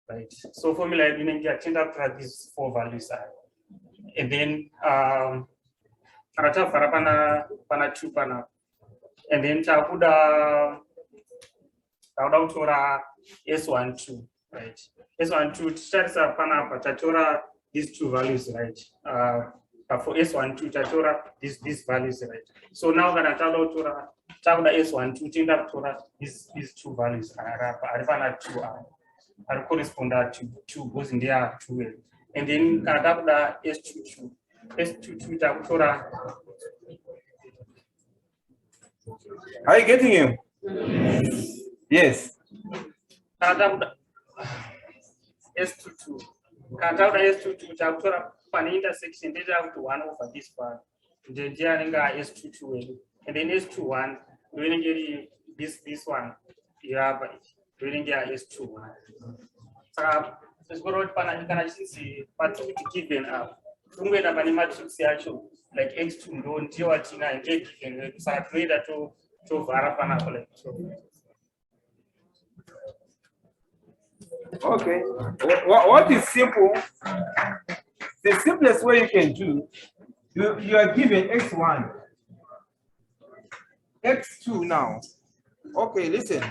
S3: Right. So formula yedu inengia tenda kufara these 4 values are. And then arata fara pana 2 pana and then takuda kutora S12, right? S12 titarisa panapa tatora these two values, right? For S12 tatora these values, right? So now kana takuda S12 tinda kutora these two values aripana 2 are correspond to goes in there 2, and then kana takuda S22 takutora.
S1: Are you getting him? Yes.
S3: S22. S22 takutora pan intersection data to 1 over this part. Then S22, and then S21 we will get this one. You have we will get S21. So go pan can see but given up. Unge na mani matrix yacho like x2 ndo ndio atina nge given so tunaenda to vara pana kule.
S1: Okay. What is simple? The simplest way you can do, you are given x1, x2 now. Okay, listen.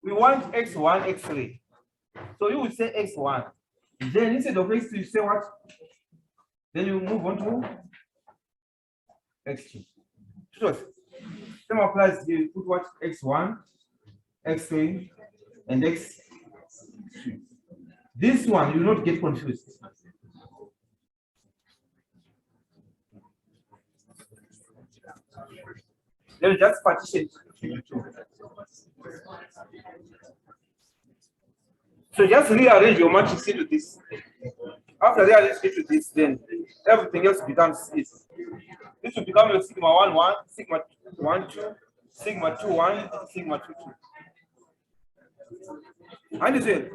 S1: We want x1, x3. So you would say x1. Then instead of x2, you say what? Then you move on to x2. So same applies, you put what? x1, x3, and x2. This one, you will not get confused. Let me just partition it. So just rearrange your matrix into this. After rearrange into this, then everything else becomes this. This will become your sigma 1, 1, sigma 1, 2, sigma 2, 1, sigma 2, 2. Understand?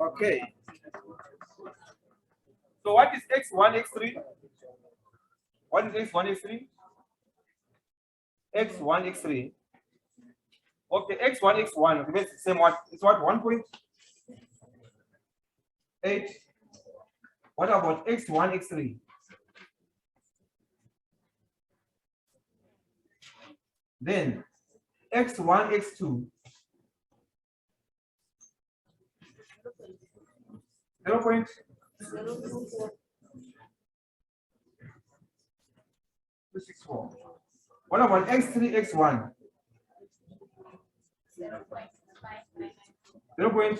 S1: Okay. So what is x1, x3? What is x1, x3? x1, x3. Okay, x1, x1 remains the same. What? It's what? 1.8. What about x1, x3? Then x1, x2. 0.264. What about x3, x1? 0.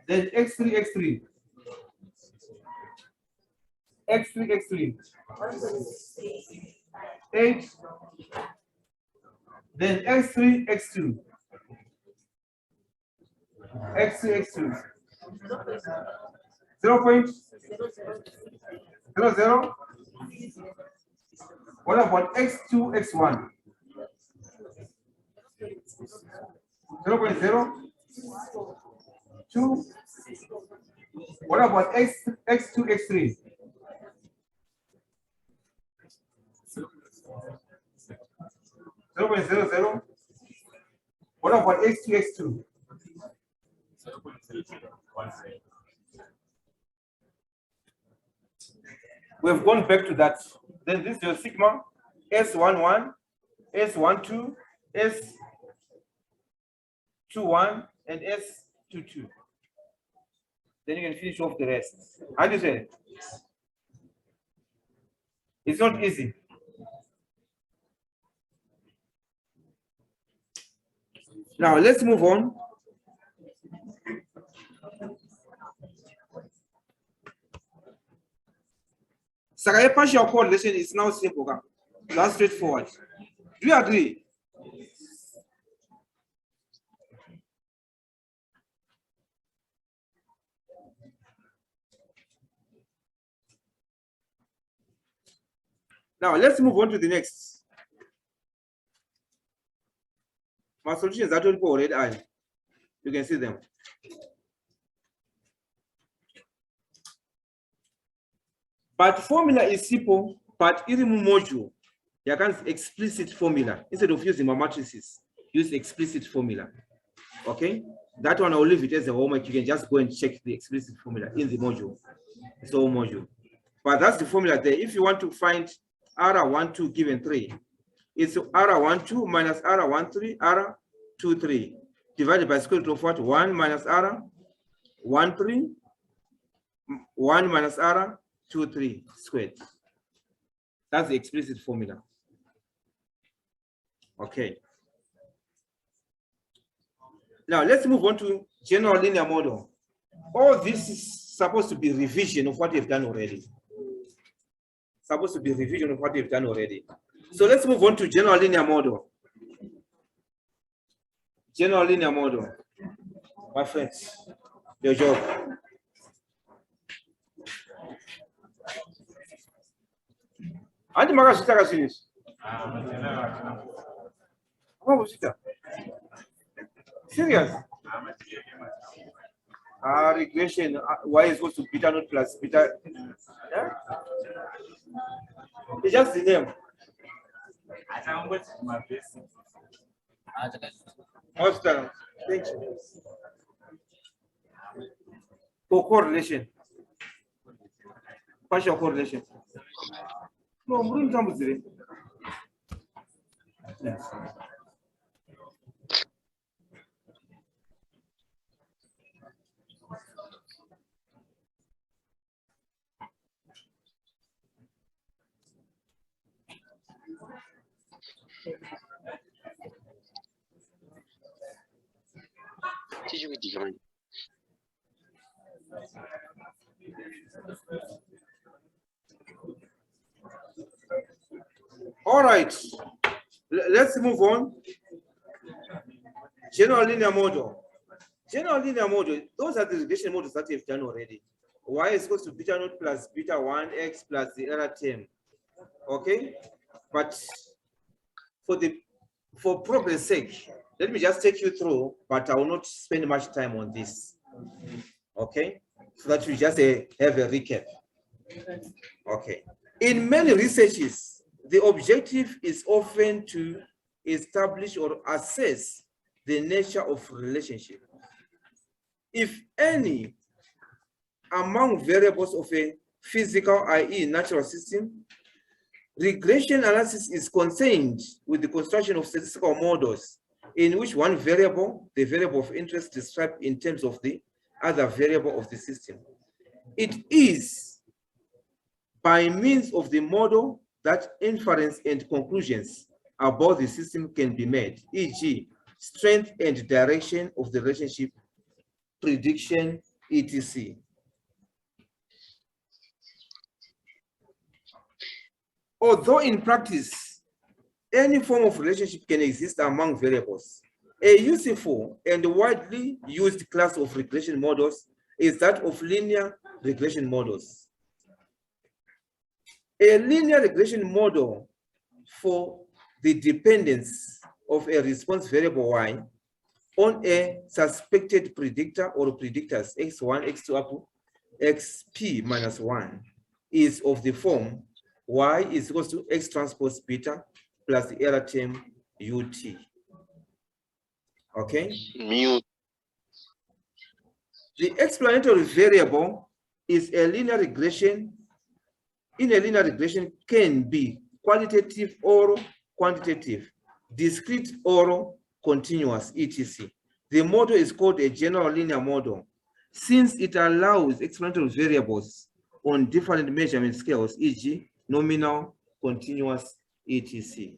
S1: Then x3, x3. x3, x3. 8. Then x3, x2. x3, x2. 0.00. What about x2, x1? 0.02. What about x2, x3? 0.00. What about x2, x2? We've gone back to that. Then this is your sigma S11, S12, S21, and S22. Then you can finish off the rest. How do you say it? It's not easy. Now let's move on. Sakaya partial correlation is now simple. That's straightforward. Do you agree? Now let's move on to the next. My solution is actually for red eye. You can see them. But formula is simple, but in the module, you can explicit formula. Instead of using my matrices, use explicit formula. Okay, that one I'll leave it as a homework. You can just go and check the explicit formula in the module. It's all module. But that's the formula there. If you want to find R12 given 3, it's R12 minus R13, R23, divided by square root of what? 1 minus R13, 1 minus R23 squared. That's the explicit formula. Okay. Now let's move on to general linear model. All this is supposed to be revision of what you've done already. Supposed to be revision of what you've done already. So let's move on to general linear model. General linear model. My friends, your job. Andi makazvita kazvinizvi. Makazvita. Serious? Regression, y is equal to beta naught plus beta. Yeah? It's just the name. Hospital. Thank you. For correlation. Partial correlation. No, yes. All right, let's move on. General linear model. General linear model, those are the regression models that you've done already. Y is equal to beta naught plus beta 1 x plus the error term. Okay, but for problem's sake, let me just take you through, but I will not spend much time on this. Okay, so that we just have a recap. Okay, in many researches, the objective is often to establish or assess the nature of relationship. If any among variables of a physical, i.e. natural system, regression analysis is concerned with the construction of statistical models in which one variable, the variable of interest, described in terms of the other variable of the system. It is by means of the model that inference and conclusions about the system can be made, e.g., strength and direction of the relationship, prediction, etc. Although in practice, any form of relationship can exist among variables, a useful and widely used class of regression models is that of linear regression models. A linear regression model for the dependence of a response variable y on a suspected predictor or predictors x1, x2 up to xp minus 1 is of the form y is equal to x transpose beta plus the error term ut. Okay? Mu. The explanatory variable is a linear regression. In a linear regression can be qualitative or quantitative, discrete or continuous, etc. The model is called a general linear model since it allows explanatory variables on different measurement scales, e.g., nominal, continuous, etc.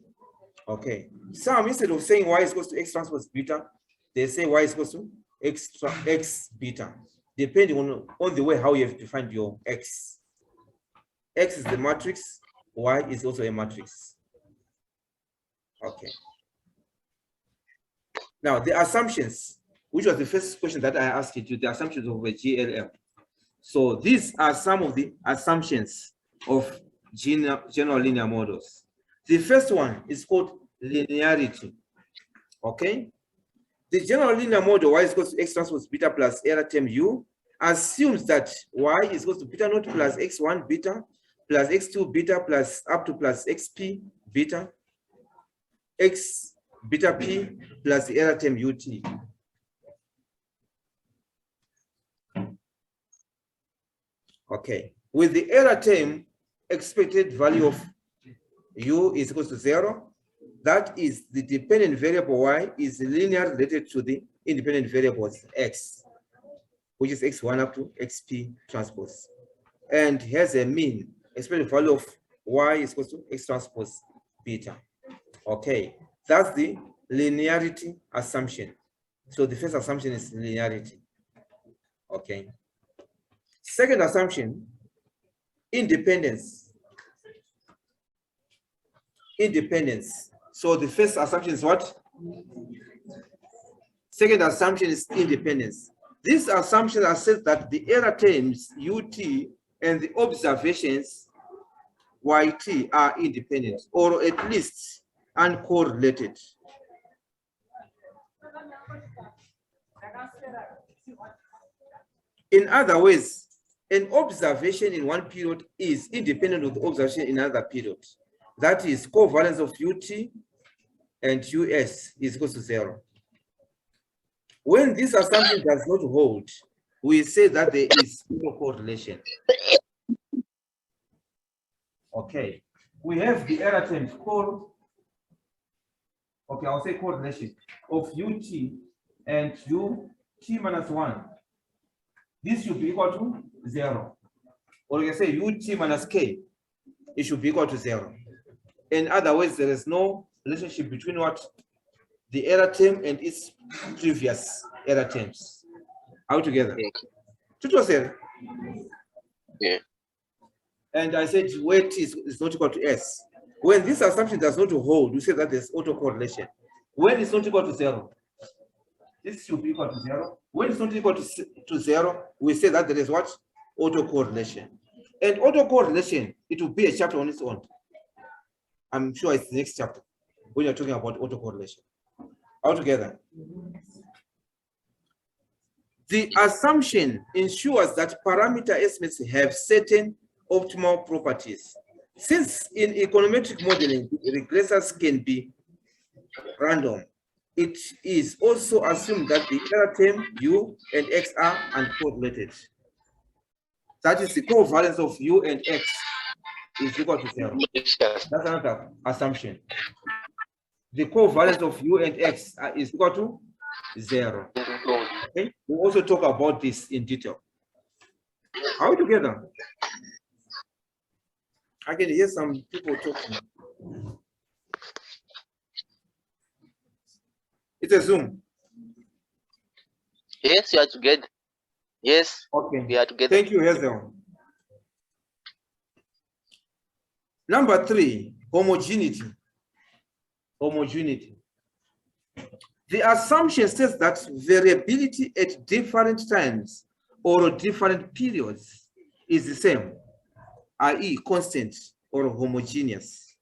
S1: Okay. Some, instead of saying y is equal to x transpose beta, they say y is equal to x beta, depending on the way how you have defined your x. X is the matrix, y is also a matrix. Okay. Now, the assumptions, which was the first question that I asked you, the assumptions of a GLM. So these are some of the assumptions of general linear models. The first one is called linearity. Okay. The general linear model y is equal to x transpose beta plus error term u assumes that y is equal to beta naught plus x1 beta plus x2 beta plus up to plus xp beta x beta p plus the error term ut. Okay, with the error term, expected value of u is equal to 0. That is, the dependent variable y is linearly related to the independent variables x, which is x1 up to xp transpose, and has a mean expected value of y is equal to x transpose beta. Okay, that's the linearity assumption. So the first assumption is linearity. Okay. Second assumption, independence. Independence. So the first assumption is what? Second assumption is independence. This assumption asserts that the error terms ut and the observations yt are independent, or at least uncorrelated. In other words, an observation in one period is independent of the observation in another period. That is, covariance of ut and us is equal to 0. When this assumption does not hold, we say that there is no correlation. Okay, we have the error terms called, okay, I'll say correlation of ut and ut minus 1. This should be equal to 0. Or you can say ut minus k, it should be equal to 0. In other words, there is no relationship between what? The error term and its previous error terms. All together.
S4: Yeah.
S1: And I said weight is not equal to S. When this assumption does not hold, we say that there's autocorrelation. When it's not equal to 0, this should be equal to 0. When it's not equal to 0, we say that there is what? Autocorrelation. And autocorrelation, it will be a chapter on its own. I'm sure it's the next chapter when you're talking about autocorrelation. All together. The assumption ensures that parameter estimates have certain optimal properties. Since in econometric modeling, regressors can be random, it is also assumed that the error term u and x are uncorrelated. That is, the covariance of u and x is equal to 0. That's another assumption. The covariance of u and x is equal to 0. Okay, we'll also talk about this in detail. Are we together? I can hear some people talking. It's a Zoom.
S4: Yes, you are together. Yes,
S1: Okay.
S4: we are together.
S1: Thank you, Hazel. Number 3, homogeneity. Homogeneity. The assumption says that variability at different times or different periods is the same, i.e. constant or homogeneous.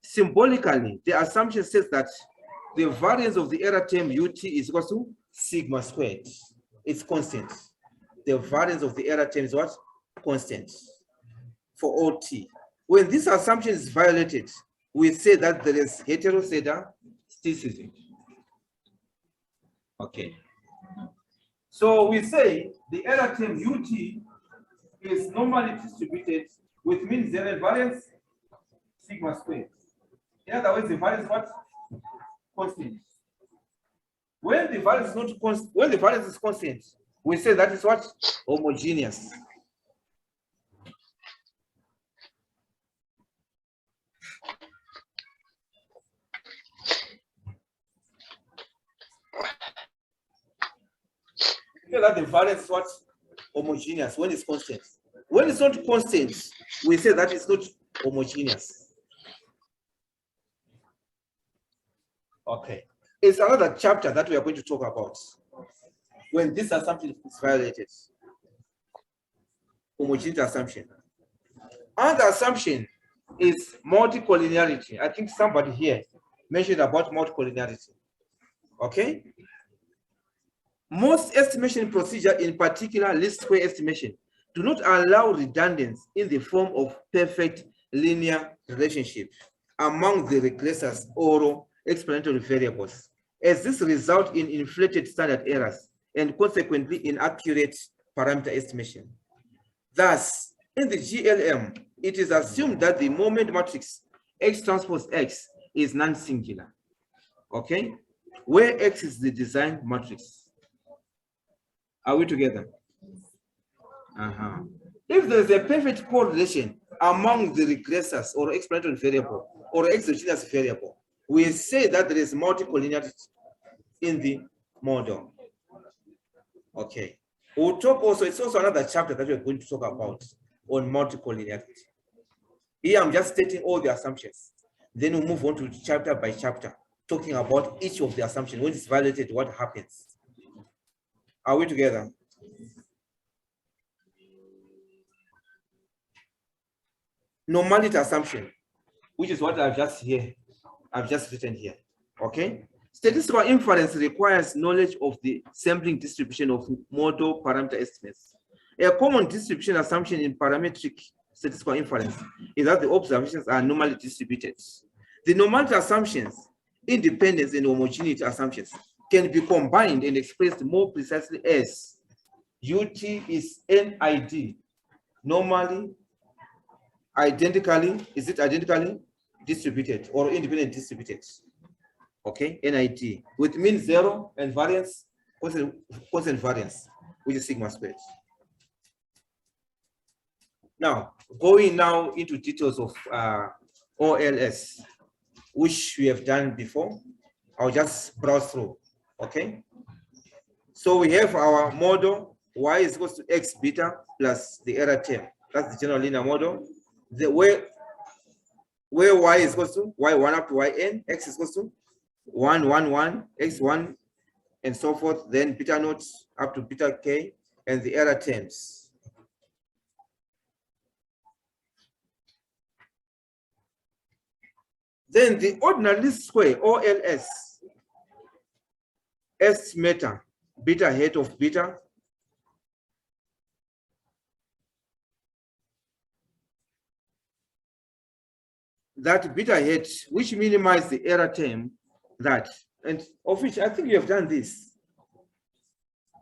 S1: Symbolically, the assumption says that the variance of the error term ut is equal to sigma squared. It's constant. The variance of the error term is what? Constant for all t. When this assumption is violated, we say that there is heteroscedasticity. Okay. So we say the error term ut is normally distributed with mean zero variance sigma squared. In other words, the variance is what? Constant. When the variance is not constant, when the variance is constant, we say that is what? Homogeneous. You know that the variance is what? Homogeneous when it's constant. When it's not constant, we say that it's not homogeneous. Okay. It's another chapter that we are going to talk about when this assumption is violated. Homogeneity assumption. Another assumption is multicollinearity. I think somebody here mentioned about multicollinearity. Okay. Most estimation procedure, in particular least square estimation, do not allow redundancy in the form of perfect linear relationship among the regressors or explanatory variables, as this results in inflated standard errors and consequently inaccurate parameter estimation. Thus, in the GLM, it is assumed that the moment matrix X transpose X is non-singular, okay? Where X is the design matrix. Are we together? If there's a perfect correlation among the regressors or explanatory variable or exogenous variable, we say that there is multicollinearity in the model. Okay. We'll talk also, it's also another chapter that we're going to talk about on multicollinearity. Here I'm just stating all the assumptions. Then we'll move on to chapter by chapter, talking about each of the assumptions. When it's validated, what happens? Are we together? Normality assumption, which is what I've just written here. Okay. Statistical inference requires knowledge of the sampling distribution of model parameter estimates. A common distribution assumption in parametric statistical inference is that the observations are normally distributed. The normality assumptions, independence and homogeneity assumptions can be combined and expressed more precisely as UT is NID, normally, identically, is it identically distributed or independent distributed? Okay, NID with mean 0 and variance, constant variance, which is sigma squared. Now, going now into details of OLS, which we have done before, I'll just browse through. Okay, so we have our model y is equal to x beta plus the error term. That's the general linear model. The where y is equal to y1 up to yn, x is equal to 1 1 1 x1 and so forth, then beta naught up to beta k and the error terms. Then the ordinary least square OLS estimator beta hat of beta that beta hat which minimize the error term that, and of which I think you have done this.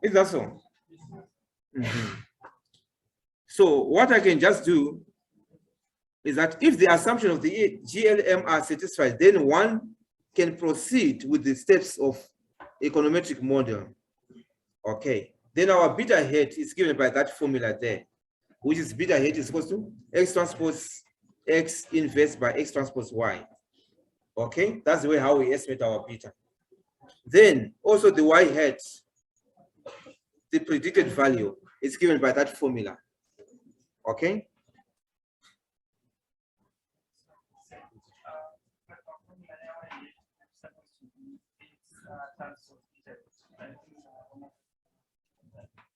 S1: Is that so? So what I can just do is that if the assumption of the GLM are satisfied, then one can proceed with the steps of econometric model. Okay, then our beta hat is given by that formula there, which is beta hat is equal to x transpose x inverse by x transpose y. Okay, that's the way how we estimate our beta. Then also the y hat, the predicted value is given by that formula. Okay.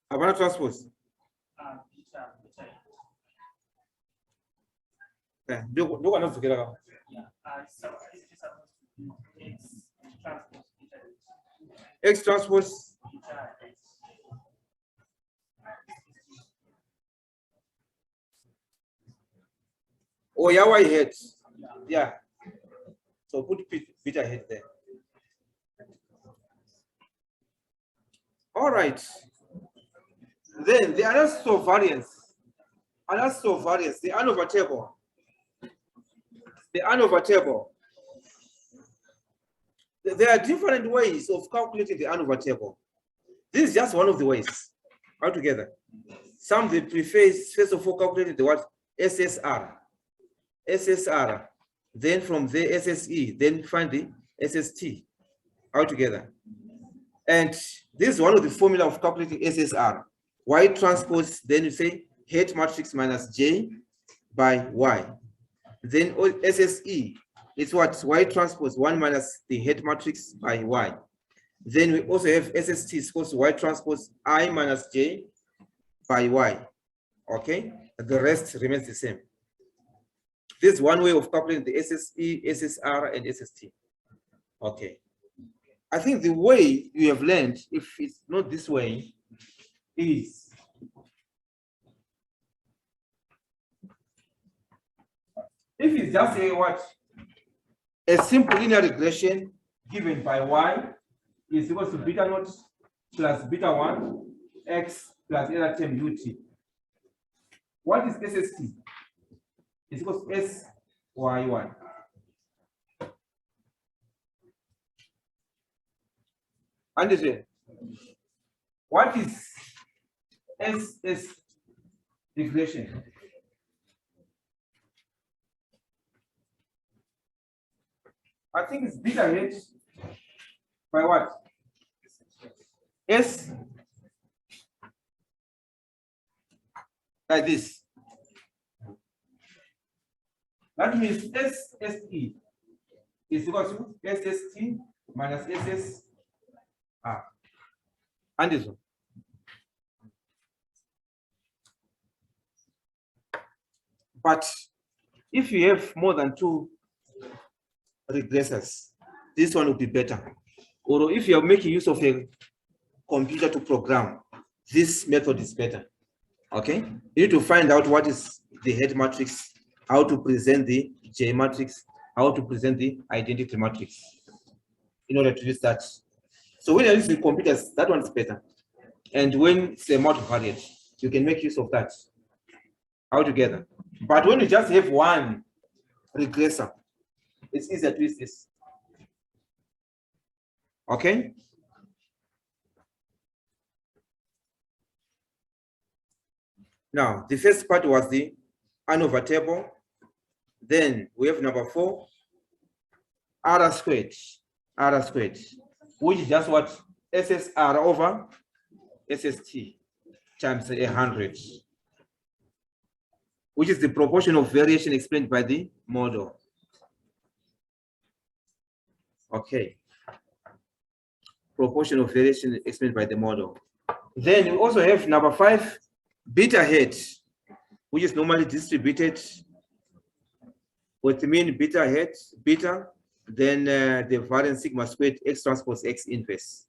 S1: Havana transpose. Do not together. X transpose. Oh, yeah, y head. Yeah. So put beta head there. All right. Then the analysis of variance. Analysis of variance, the ANOVA table. The ANOVA table. There are different ways of calculating the ANOVA table. This is just one of the ways altogether. Some they prefer first of all calculating the what? SSR. SSR. Then from the SSE, then find the SST altogether. And this is one of the formula of calculating SSR. Y transpose, then you say hat matrix minus J by Y. Then SSE is what? Y transpose 1 minus the hat matrix by Y. Then we also have SST is equal to Y transpose I minus J by Y. Okay, the rest remains the same. This is one way of calculating the SSE, SSR, and SST. Okay. I think the way you have learned, if it's not this way, is if it's just a what? A simple linear regression given by y is equal to beta naught plus beta 1 x plus error term ut. What is SST? It's equal to SY1. Understand? What is SS regression? I think it's beta H by what? S like this. That means SSE is equal to SST minus SSR. Anderson. But if you have more than 2 regressors, this one will be better. Or if you are making use of a computer to program, this method is better. Okay, you need to find out what is the head matrix, how to present the J matrix, how to present the identity matrix in order to use that. So when you're using computers, that one's better. And when it's a multivariate, you can make use of that altogether. But when you just have one regressor, it's easier to use this. Okay. Now, the first part was the ANOVA table. Then we have number 4, R squared, which is just what? SSR over SST times 100, which is the proportion of variation explained by the model. Okay. Proportion of variation explained by the model. Then we also have number 5, beta head, which is normally distributed with the mean beta head, beta, then the variance sigma squared x transpose x inverse.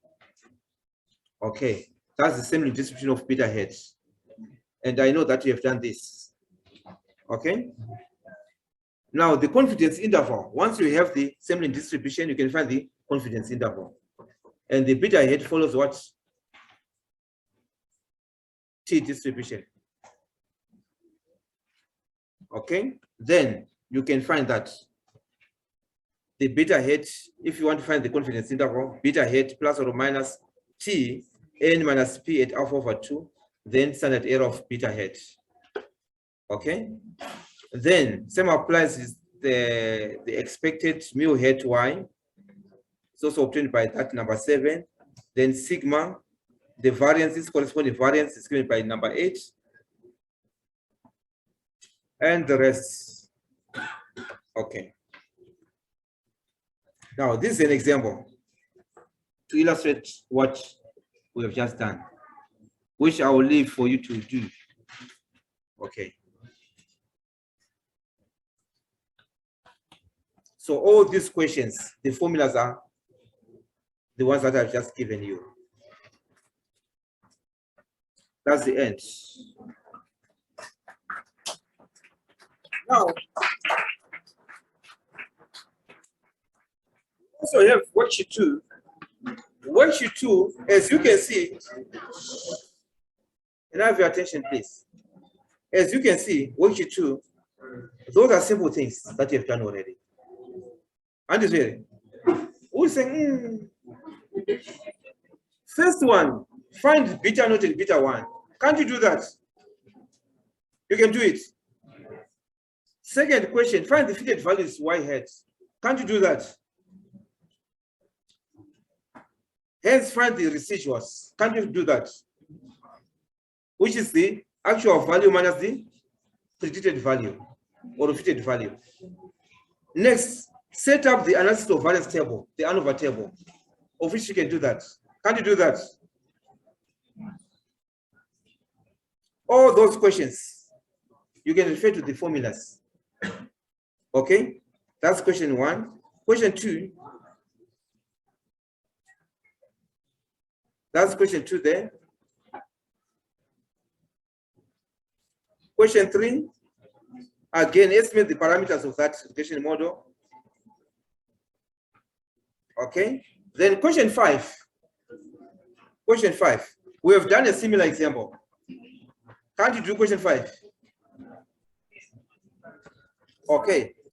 S1: Okay, that's the same distribution of beta head. And I know that you have done this. Okay. Now the confidence interval, once you have the same distribution, you can find the confidence interval. And the beta head follows what? T distribution. Okay, then you can find that the beta head, if you want to find the confidence interval, beta head plus or minus T n minus P at alpha over 2, then standard error of beta head. Okay, then same applies is the expected mu head Y. It's also obtained by that number 7. Then sigma, the variances, corresponding variance is given by number 8. And the rest. Okay. Now, this is an example to illustrate what we have just done, which I will leave for you to do. Okay. So all these questions, the formulas are the ones that I've just given you. That's the end. Now, also we have worksheet 2. Worksheet 2, as you can see, and have your attention, please. As you can see, worksheet 2, those are simple things that you have done already. Understand? Who is saying, First one, find beta naught and beta 1. Can't you do that? You can do it. Second question, find the fitted values Y heads. Can't you do that? Hence, find the residuals. Can't you do that? Which is the actual value minus the predicted value or fitted value. Next, set up the analysis of variance table, the ANOVA table, of which you can do that. Can't you do that? All those questions, you can refer to the formulas. Okay, that's question 1. Question 2, that's question 2 there. Question 3, again, estimate the parameters of that regression model. Okay, then question 5. Question 5, we have done a similar example. Can't you do question 5? Okay.